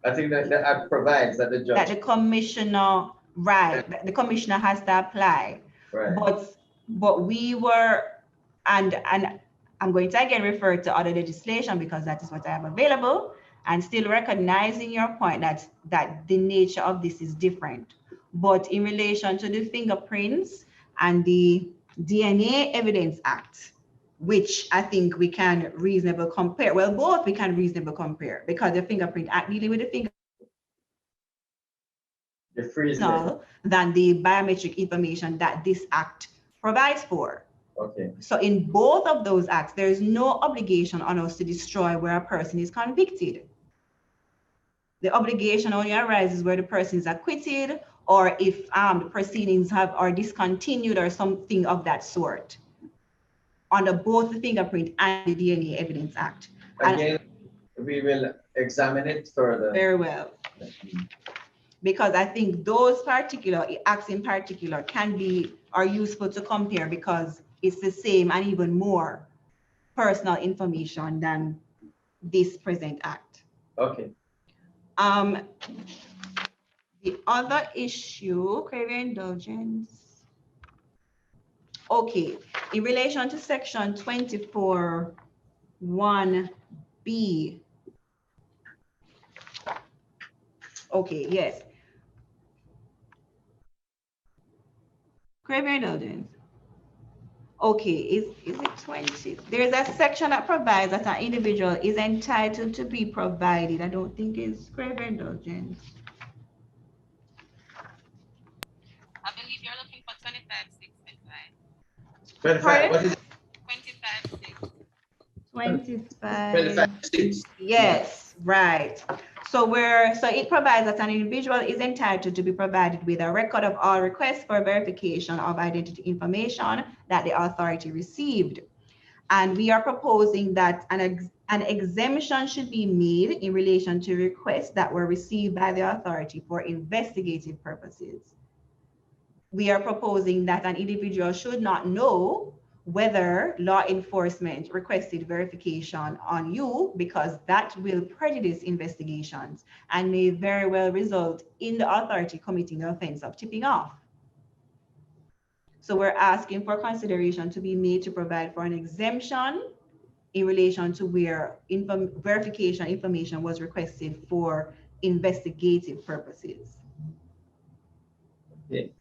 I think that the act provides that the judge. That the commissioner, right, the commissioner has to apply. Right. But we were, and I'm going to again refer to other legislation because that is what I have available, and still recognizing your point that the nature of this is different. But in relation to the fingerprints and the DNA Evidence Act, which I think we can reasonably compare. Well, both we can reasonably compare because the Fingerprint Act dealing with the fingerprint than the biometric information that this act provides for. Okay. So in both of those acts, there is no obligation on us to destroy where a person is convicted. The obligation only arises where the person is acquitted or if the proceedings are discontinued or something of that sort under both the Fingerprint and the DNA Evidence Act. Again, we will examine it further. Very well. Because I think those particular acts in particular are useful to compare because it's the same and even more personal information than this present act. Okay. The other issue, craving indulgence. Okay, in relation to section 24(1)(b). Okay, yes. Craving indulgence. Okay, is it 20? There's a section that provides that an individual is entitled to be provided. I don't think it's craving indulgence. I believe you're looking for 25(6). 25, what is it? 25(6). 25(6). Yes, right. So it provides that an individual is entitled to be provided with a record of all requests for verification of identity information that the authority received. And we are proposing that an exemption should be made in relation to requests that were received by the authority for investigative purposes. We are proposing that an individual should not know whether law enforcement requested verification on you because that will prejudice investigations and may very well result in the authority committing the offense of tipping off. So we're asking for consideration to be made to provide for an exemption in relation to where verification information was requested for investigative purposes. Okay.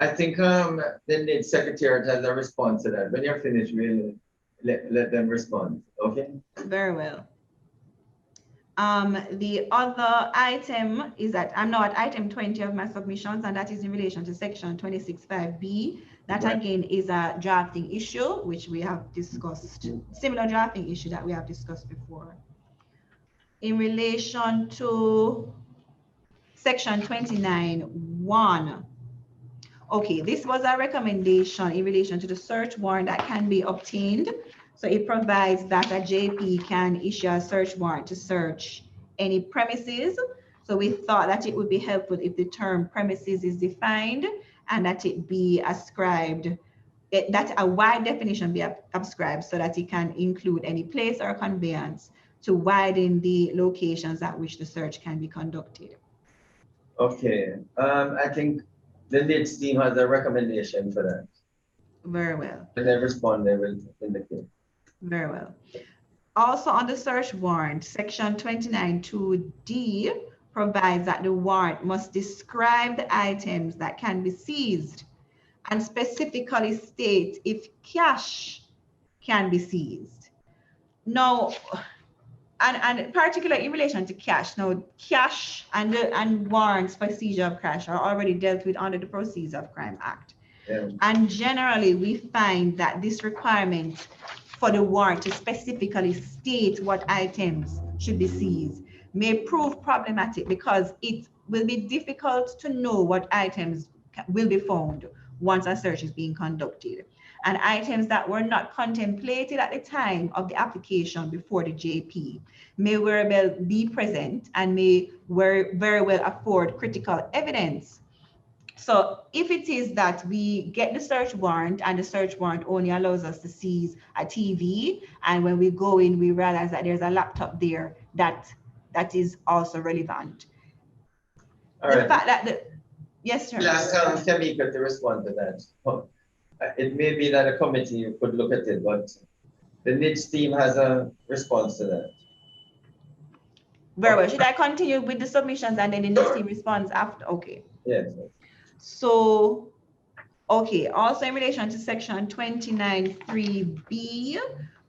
I think the NID Secretariat has a response to that. When you're finished, we'll let them respond. Okay? Very well. The other item is that I'm now at item 20 of my submissions, and that is in relation to section 26(5)(b). That again is a drafting issue, which we have discussed, similar drafting issue that we have discussed before. In relation to section 29(1). Okay, this was a recommendation in relation to the search warrant that can be obtained. So it provides that a JP can issue a search warrant to search any premises. So we thought that it would be helpful if the term premises is defined and that it be ascribed, that a wide definition be ascribed so that it can include any place or conveyance to widen the locations at which the search can be conducted. Okay, I think the NIDS team has a recommendation for that. Very well. When they respond, they will indicate. Very well. Also on the search warrant, section 29(2)(d) provides that the warrant must describe the items that can be seized and specifically state if cash can be seized. Now, and particularly in relation to cash, now cash and warrants for seizure of cash are already dealt with under the Proceeds of Crime Act. Yeah. And generally we find that this requirement for the warrant to specifically state what items should be seized may prove problematic because it will be difficult to know what items will be found once a search is being conducted. And items that were not contemplated at the time of the application before the JP may very well be present and may very well afford critical evidence. So if it is that we get the search warrant and the search warrant only allows us to seize a TV, and when we go in, we realize that there's a laptop there that is also relevant. All right. The fact that yes, sir. Last time, Jamaica to respond to that. It may be that a committee could look at it, but the NIDS team has a response to that. Very well. Should I continue with the submissions and then the NIDS team responds after? Okay. Yes. So, okay, also in relation to section 29(3)(b),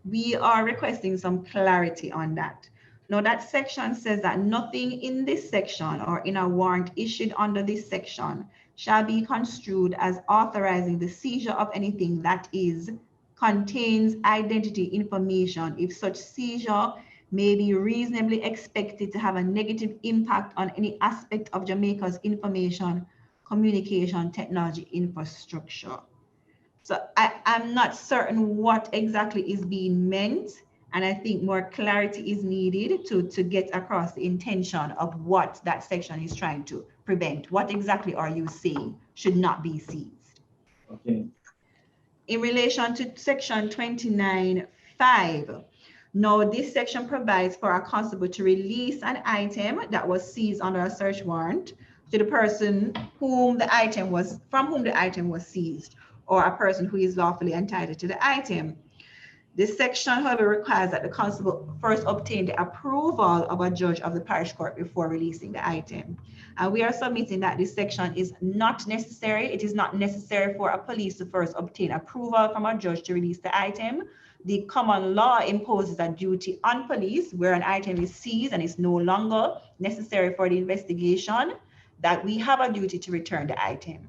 we are requesting some clarity on that. Now that section says that nothing in this section or in a warrant issued under this section shall be construed as authorizing the seizure of anything that contains identity information if such seizure may be reasonably expected to have a negative impact on any aspect of Jamaica's information communication technology infrastructure. So I'm not certain what exactly is being meant, and I think more clarity is needed to get across the intention of what that section is trying to prevent. What exactly are you saying should not be seized? Okay. In relation to section 29.5, now this section provides for a constable to release an item that was seized under a search warrant to the person from whom the item was seized, or a person who is lawfully entitled to the item. This section, however, requires that the constable first obtain the approval of a judge of the parish court before releasing the item. And we are submitting that this section is not necessary. It is not necessary for a police to first obtain approval from a judge to release the item. The common law imposes a duty on police where an item is seized and is no longer necessary for the investigation, that we have a duty to return the item.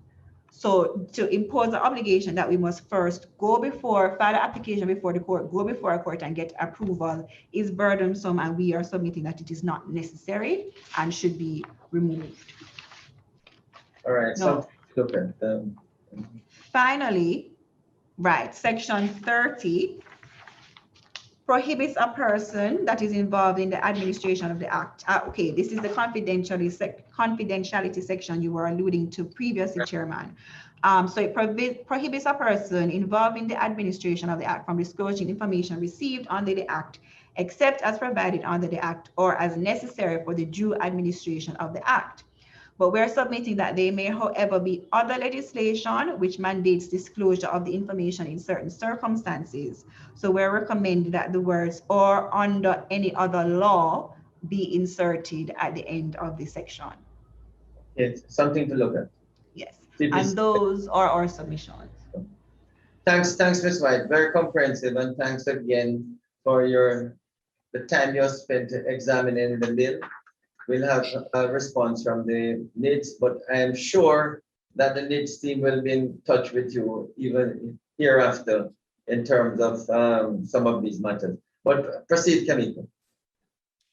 So to impose the obligation that we must first file the application before the court, go before a court and get approval is burdensome, and we are submitting that it is not necessary and should be removed. All right, so look at them. Finally, right, section 30 prohibits a person that is involved in the administration of the act. Okay, this is the confidentiality section you were alluding to previously, Chairman. So it prohibits a person involved in the administration of the act from disclosing information received under the act, except as provided under the act or as necessary for the due administration of the act. But we're submitting that there may, however, be other legislation which mandates disclosure of the information in certain circumstances. So we're recommending that the words "or under any other law" be inserted at the end of the section. It's something to look at. Yes, and those are our submissions. Thanks, Ms. White. Very comprehensive, and thanks again for the time you spent examining the bill. We'll have a response from the NIDS, but I am sure that the NIDS team will be in touch with you even hereafter in terms of some of these matters. But proceed, Kamiko.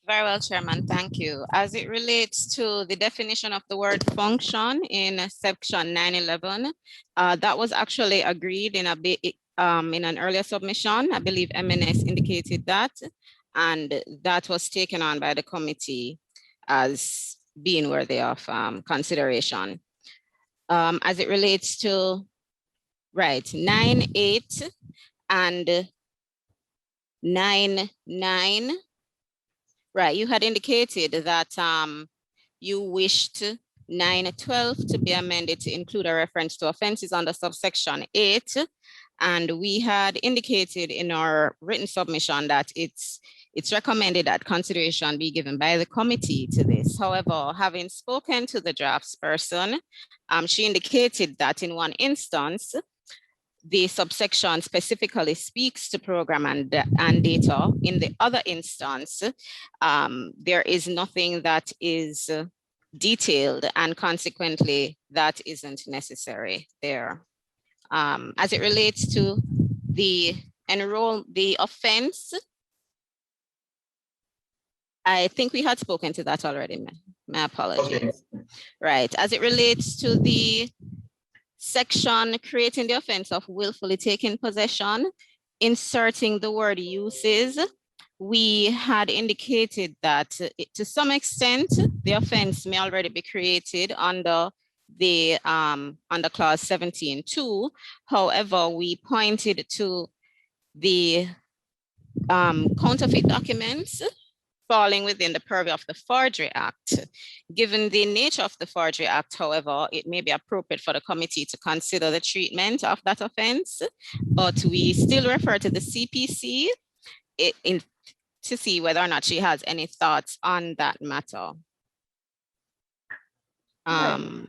Very well, Chairman, thank you. As it relates to the definition of the word function in section 911, that was actually agreed in an earlier submission. I believe MNS indicated that, and that was taken on by the committee as being worthy of consideration. As it relates to, right, 9.8 and 9.9, right, you had indicated that you wished 9.12 to be amended to include a reference to offenses under subsection 8. And we had indicated in our written submission that it's recommended that consideration be given by the committee to this. However, having spoken to the draftsperson, she indicated that in one instance, the subsection specifically speaks to program and data. In the other instance, there is nothing that is detailed, and consequently, that isn't necessary there. As it relates to the offense, I think we had spoken to that already. My apologies. Okay. Right, as it relates to the section creating the offense of willfully taking possession, inserting the word uses, we had indicated that to some extent, the offense may already be created under the under clause 17.2. However, we pointed to the counterfeit documents falling within the purview of the Forgery Act. Given the nature of the Forgery Act, however, it may be appropriate for the committee to consider the treatment of that offense, but we still refer to the CPC to see whether or not she has any thoughts on that matter. Well,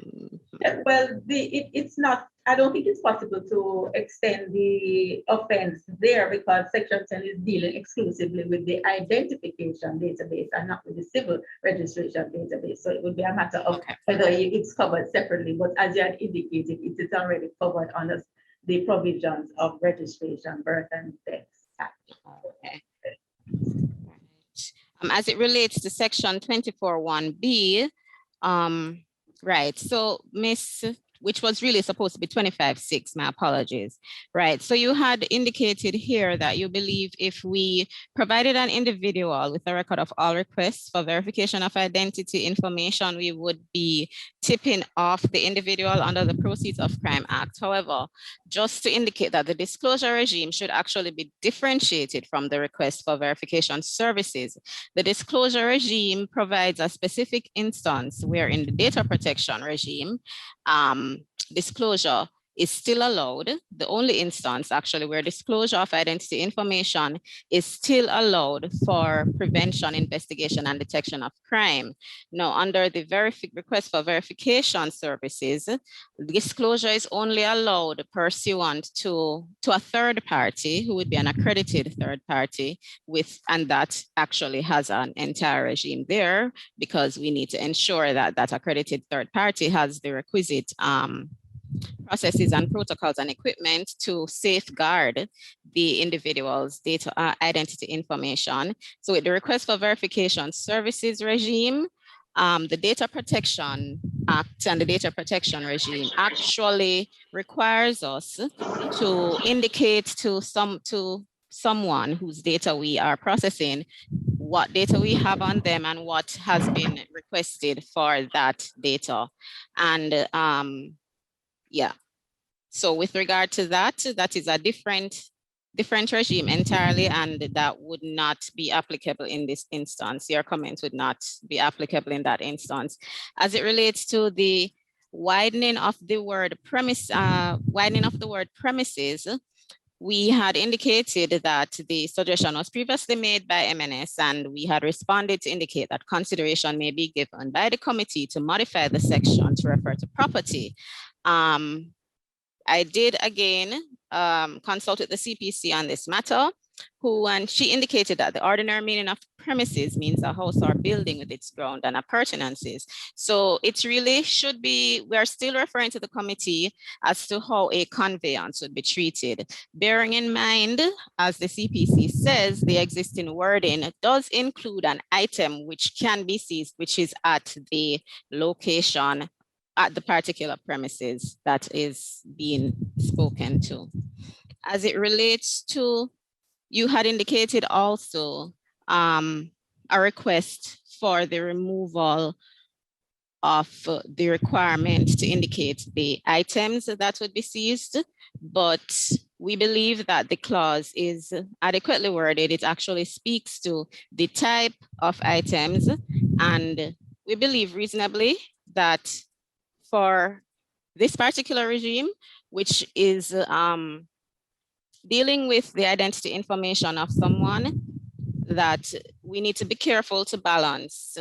it's not, I don't think it's possible to extend the offense there because Section 10 is dealing exclusively with the identification database and not with the civil registration database. So it would be a matter of whether it's covered separately, but as you had indicated, it is already covered under the provisions of registration, birth and death. Okay. As it relates to section 24(1)B, right, so which was really supposed to be 25(6), my apologies, right? So you had indicated here that you believe if we provided an individual with a record of all requests for verification of identity information, we would be tipping off the individual under the Proceeds of Crime Act. However, just to indicate that the disclosure regime should actually be differentiated from the request for verification services. The disclosure regime provides a specific instance where in the data protection regime, disclosure is still allowed. The only instance actually where disclosure of identity information is still allowed for prevention, investigation, and detection of crime. Now, under the request for verification services, disclosure is only allowed pursuant to a third party who would be an accredited third party and that actually has an entire regime there because we need to ensure that that accredited third party has the requisite processes and protocols and equipment to safeguard the individual's data identity information. So with the request for verification services regime, the Data Protection Act and the Data Protection Regime actually requires us to indicate to someone whose data we are processing what data we have on them and what has been requested for that data. And yeah, so with regard to that, that is a different regime entirely, and that would not be applicable in this instance. Your comment would not be applicable in that instance. As it relates to the widening of the word premises, we had indicated that the suggestion was previously made by MNS, and we had responded to indicate that consideration may be given by the committee to modify the section to refer to property. I did again consult with the CPC on this matter, and she indicated that the ordinary meaning of premises means a house or building with its ground and appurtenances. So it really should be, we are still referring to the committee as to how a conveyance would be treated. Bearing in mind, as the CPC says, the existing wording does include an item which can be seized, which is at the location at the particular premises that is being spoken to. As it relates to, you had indicated also a request for the removal of the requirement to indicate the items that would be seized, but we believe that the clause is adequately worded. It actually speaks to the type of items, and we believe reasonably that for this particular regime, which is dealing with the identity information of someone, that we need to be careful to balance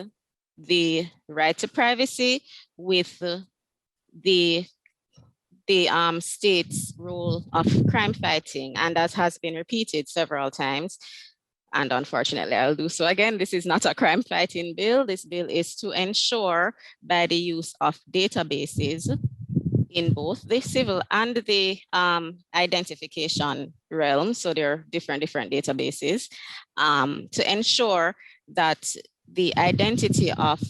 the right to privacy with the state's role of crime fighting. And as has been repeated several times, and unfortunately I'll do so again, this is not a crime fighting bill. This bill is to ensure by the use of databases in both the civil and the identification realm, so there are different databases, to ensure that the identity of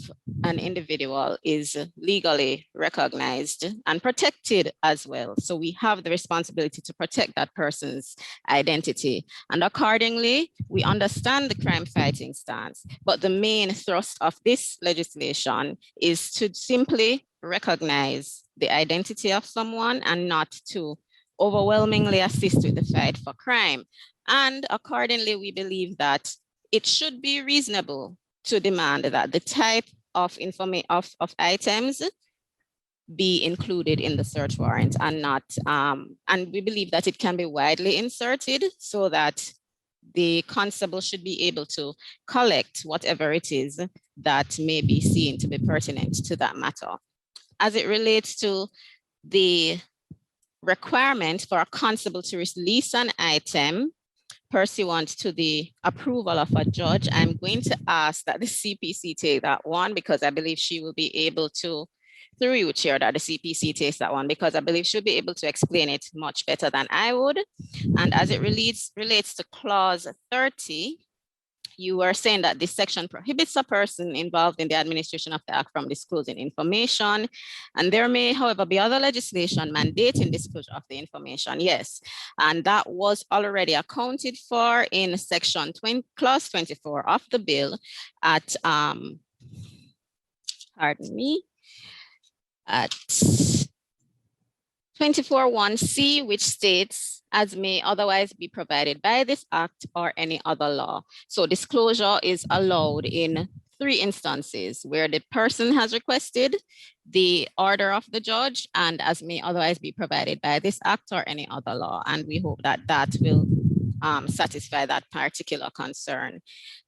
an individual is legally recognized and protected as well. So we have the responsibility to protect that person's identity. And accordingly, we understand the crime fighting stance, but the main thrust of this legislation is to simply recognize the identity of someone and not to overwhelmingly assist with the fight for crime. And accordingly, we believe that it should be reasonable to demand that the type of items be included in the search warrant and not, and we believe that it can be widely inserted so that the constable should be able to collect whatever it is that may be seen to be pertinent to that matter. As it relates to the requirement for a constable to release an item pursuant to the approval of a judge, I'm going to ask that the CPC take that one, because I believe she will be able to, through you, Chair, that the CPC takes that one, because I believe she'll be able to explain it much better than I would. And as it relates to clause 30, you are saying that this section prohibits a person involved in the administration of the act from disclosing information. And there may, however, be other legislation mandating disclosure of the information. Yes, and that was already accounted for in section 20, clause 24 of the bill at, pardon me, at 24(1)(c), which states, as may otherwise be provided by this act or any other law. So disclosure is allowed in 3 instances where the person has requested the order of the judge and as may otherwise be provided by this act or any other law. And we hope that that will satisfy that particular concern.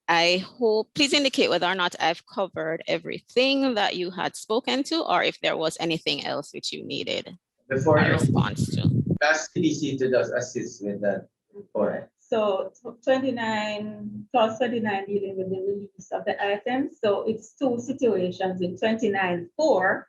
I hope, please indicate whether or not I've covered everything that you had spoken to or if there was anything else which you needed Before a you response to. ask PDC to just assist with that. Report. So 29, clause 29 dealing with the release of the items. So it's 2 situations in 29(4).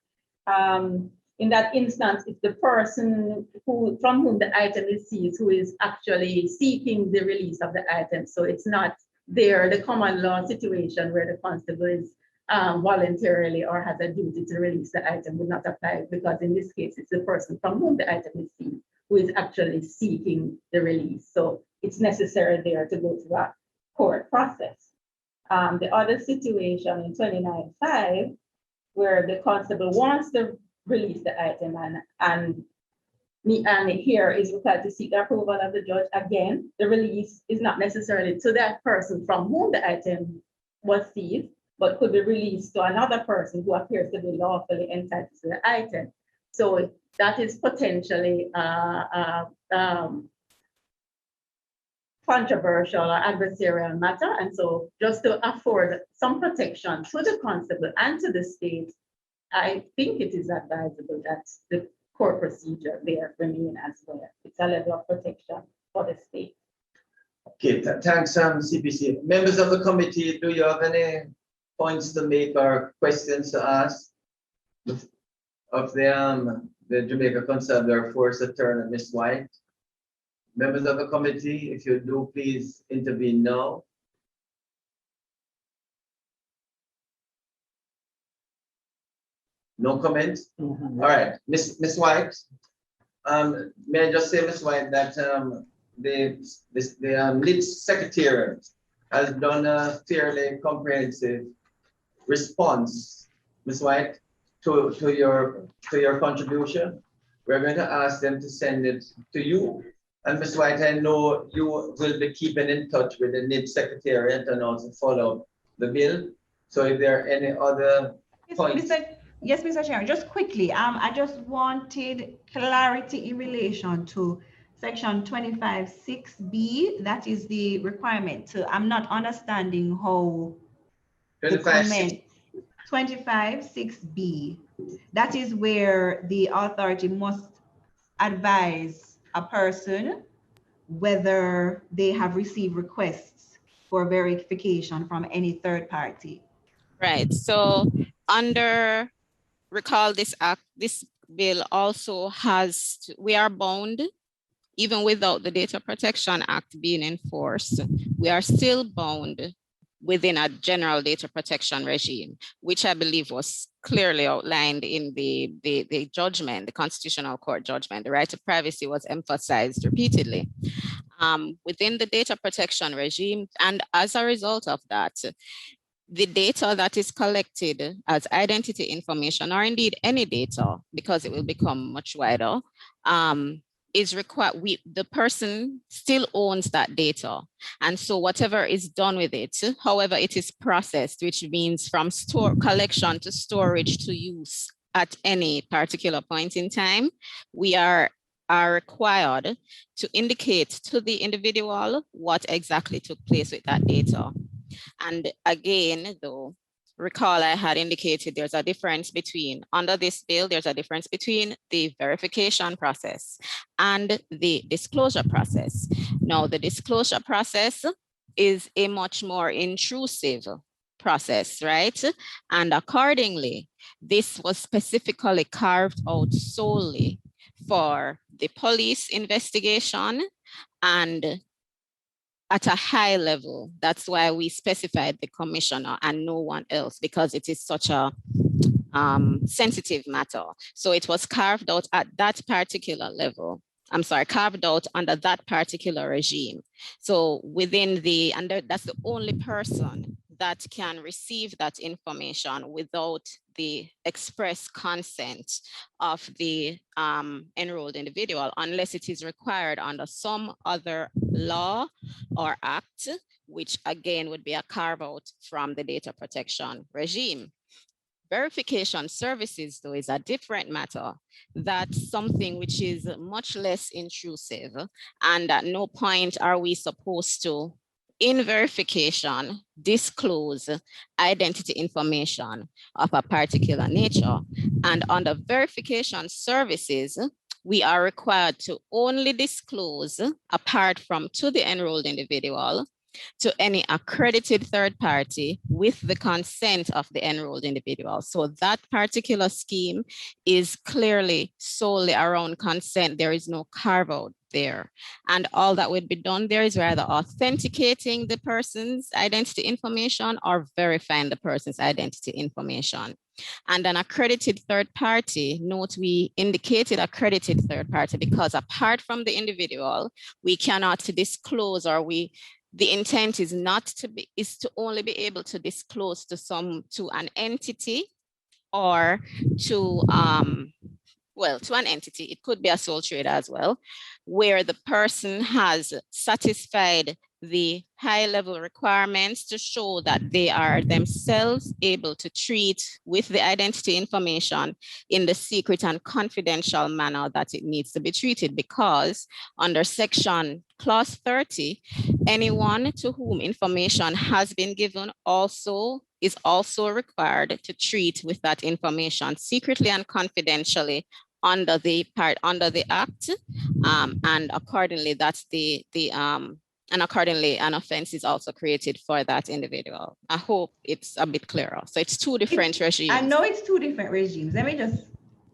In that instance, it's the person from whom the item is seized who is actually seeking the release of the item. So it's not the common law situation where the constable is voluntarily or has a duty to release the item would not apply, because in this case, it's the person from whom the item is seized who is actually seeking the release. So it's necessary there to go through a court process. The other situation in 29(5), where the constable wants to release the item and here is required to seek the approval of the judge. Again, the release is not necessarily to that person from whom the item was seized, but could be released to another person who appears to be lawfully entitled to the item. So that is potentially controversial or adversarial matter. And so just to afford some protection to the constable and to the state, I think it is advisable that the court procedure there remain as well. It's a level of protection for the state. Okay, thanks, CPC. Members of the committee, do you have any points to make or questions to ask of the Jamaica Conservative Force Attorney, Ms. White? Members of the committee, if you do, please intervene now. No comments? All right, Ms. White. May I just say, Ms. White, that the lead secretariat has done a fairly comprehensive response, Ms. White, to your contribution. We're going to ask them to send it to you. And Ms. White, I know you will be keeping in touch with the NIB Secretariat and also follow the bill. So if there are any other points. Yes, Mr. Chairman, just quickly, I just wanted clarity in relation to section 25(6)(b). That is the requirement. So I'm not understanding how 25(6)(b). That is where the authority must advise a person whether they have received requests for verification from any third party. Right. So recall this act, this bill also has, we are bound, even without the Data Protection Act being enforced, we are still bound within a general data protection regime, which I believe was clearly outlined in the judgment, the Constitutional Court judgment. The right to privacy was emphasized repeatedly within the data protection regime. And as a result of that, the data that is collected as identity information, or indeed any data, because it will become much wider, is required. The person still owns that data. And so whatever is done with it, however it is processed, which means from collection to storage to use at any particular point in time, we are required to indicate to the individual what exactly took place with that data. And again, though, recall I had indicated there's a difference between, under this bill, there's a difference between the verification process and the disclosure process. Now, the disclosure process is a much more intrusive process, right? And accordingly, this was specifically carved out solely for the police investigation and at a high level. That's why we specified the commissioner and no one else, because it is such a sensitive matter. So it was carved out at that particular level. I'm sorry, carved out under that particular regime. So within the, and that's the only person that can receive that information without the express consent of the enrolled individual, unless it is required under some other law or act, which again would be a carve out from the data protection regime. Verification services, though, is a different matter. That's something which is much less intrusive. And at no point are we supposed to, in verification, disclose identity information of a particular nature. And under verification services, we are required to only disclose, apart from to the enrolled individual, to any accredited third party with the consent of the enrolled individual. So that particular scheme is clearly solely around consent. There is no carve out there. And all that would be done there is either authenticating the person's identity information or verifying the person's identity information. And an accredited third party, note we indicated accredited third party because apart from the individual, we cannot disclose, or the intent is not to be, is to only be able to disclose to an entity or to, well, to an entity. It could be a sole trader as well, where the person has satisfied the high level requirements to show that they are themselves able to treat with the identity information in the secret and confidential manner that it needs to be treated, because under section clause 30, anyone to whom information has been given is also required to treat with that information secretly and confidentially under the act, and accordingly and accordingly an offense is also created for that individual. I hope it's a bit clearer. So it's two different regimes. I know it's two different regimes. Let me just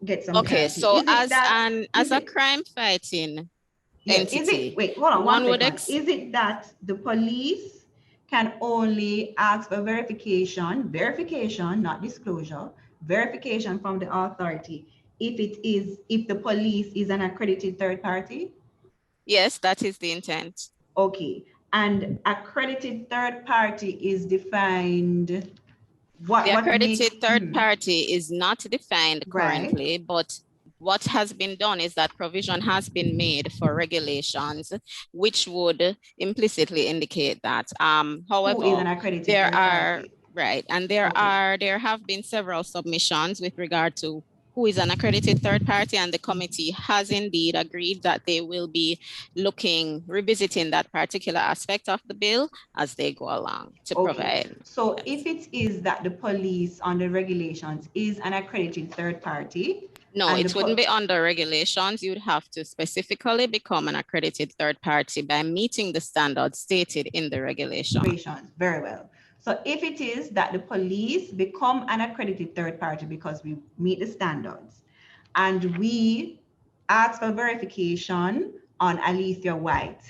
get some okay clarity. So as a crime fighting entity, wait, hold on one would is it that the police can only ask for verification, not disclosure, verification from the authority if the police is an accredited third party? Yes, that is the intent. Okay, and accredited third party is defined. The accredited third party is not defined currently, but what has been done is that provision has been made for regulations, which would implicitly indicate that. However, who is an accredited third party? Right, and there have been several submissions with regard to who is an accredited third party, and the committee has indeed agreed that they will be revisiting that particular aspect of the bill as they go along to provide. So if it is that the police under regulations is an accredited third party. No, it wouldn't be under regulations. You would have to specifically become an accredited third party by meeting the standards stated in the regulation. Very well. So if it is that the police become an accredited third party because we meet the standards and we ask for verification on Alicia White,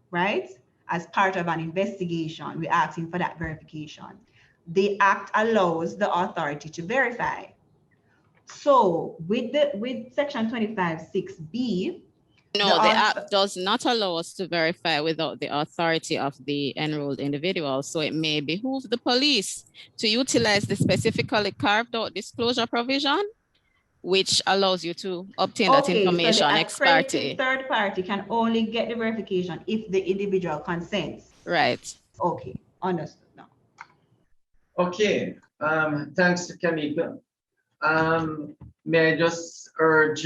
right? As part of an investigation, we're asking for that verification. The act allows the authority to verify. So with section 25(6)(b), no, the act does not allow us to verify without the authority of the enrolled individual. So it may behoove the police to utilize the specifically carved out disclosure provision, which allows you to obtain that information ex parte. So the accredited third party can only get the verification if the individual consents. Right. Okay, understood now. Okay, thanks to Kamika. May I just urge,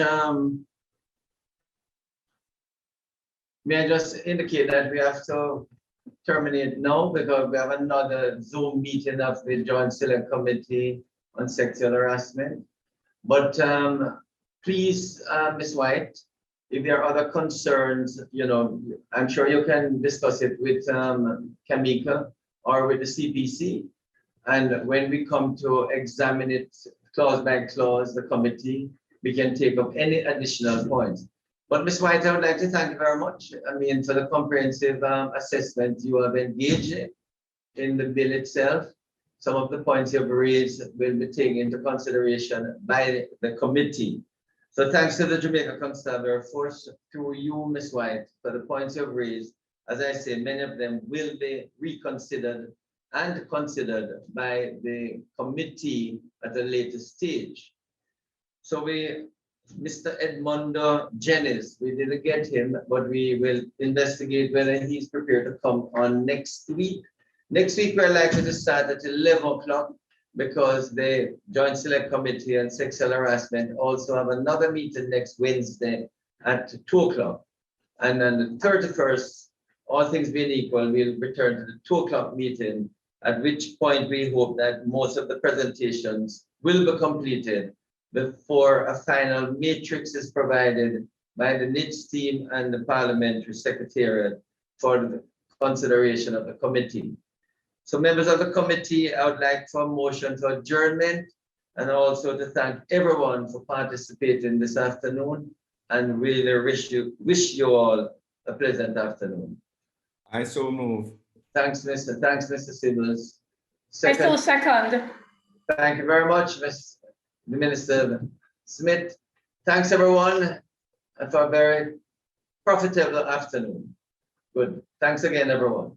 may I just indicate that we have to terminate now because we have another Zoom meeting of the Joint Select Committee on Sexual Harassment. But please, Ms. White, if there are other concerns, I'm sure you can discuss it with Kamika or with the CPC. And when we come to examine it clause by clause, the committee, we can take up any additional points. But Ms. White, I would like to thank you very much. I mean, for the comprehensive assessment you have engaged in the bill itself. Some of the points you've raised will be taken into consideration by the committee. So thanks to the Jamaica Constabulary Force, through you, Ms. White, for the points you've raised. As I say, many of them will be reconsidered and considered by the committee at a later stage. So Mr. Edmundo Jennings, we didn't get him, but we will investigate whether he's prepared to come on next week. Next week, we're likely to start at 11 o'clock because the Joint Select Committee on Sexual Harassment also have another meeting next Wednesday at 2 o'clock. And on the 31st, all things being equal, we'll return to the 2 o'clock meeting, at which point we hope that most of the presentations will be completed before a final matrix is provided by the NIDS team and the Parliamentary Secretariat for the consideration of the committee. So members of the committee, I would like for a motion for adjournment and also to thank everyone for participating this afternoon and really wish you all a pleasant afternoon. I so move. Thanks, Mr. Simmons. I so second. Thank you very much, Ms. Minister Smith. Thanks everyone for a very profitable afternoon. Good. Thanks again, everyone.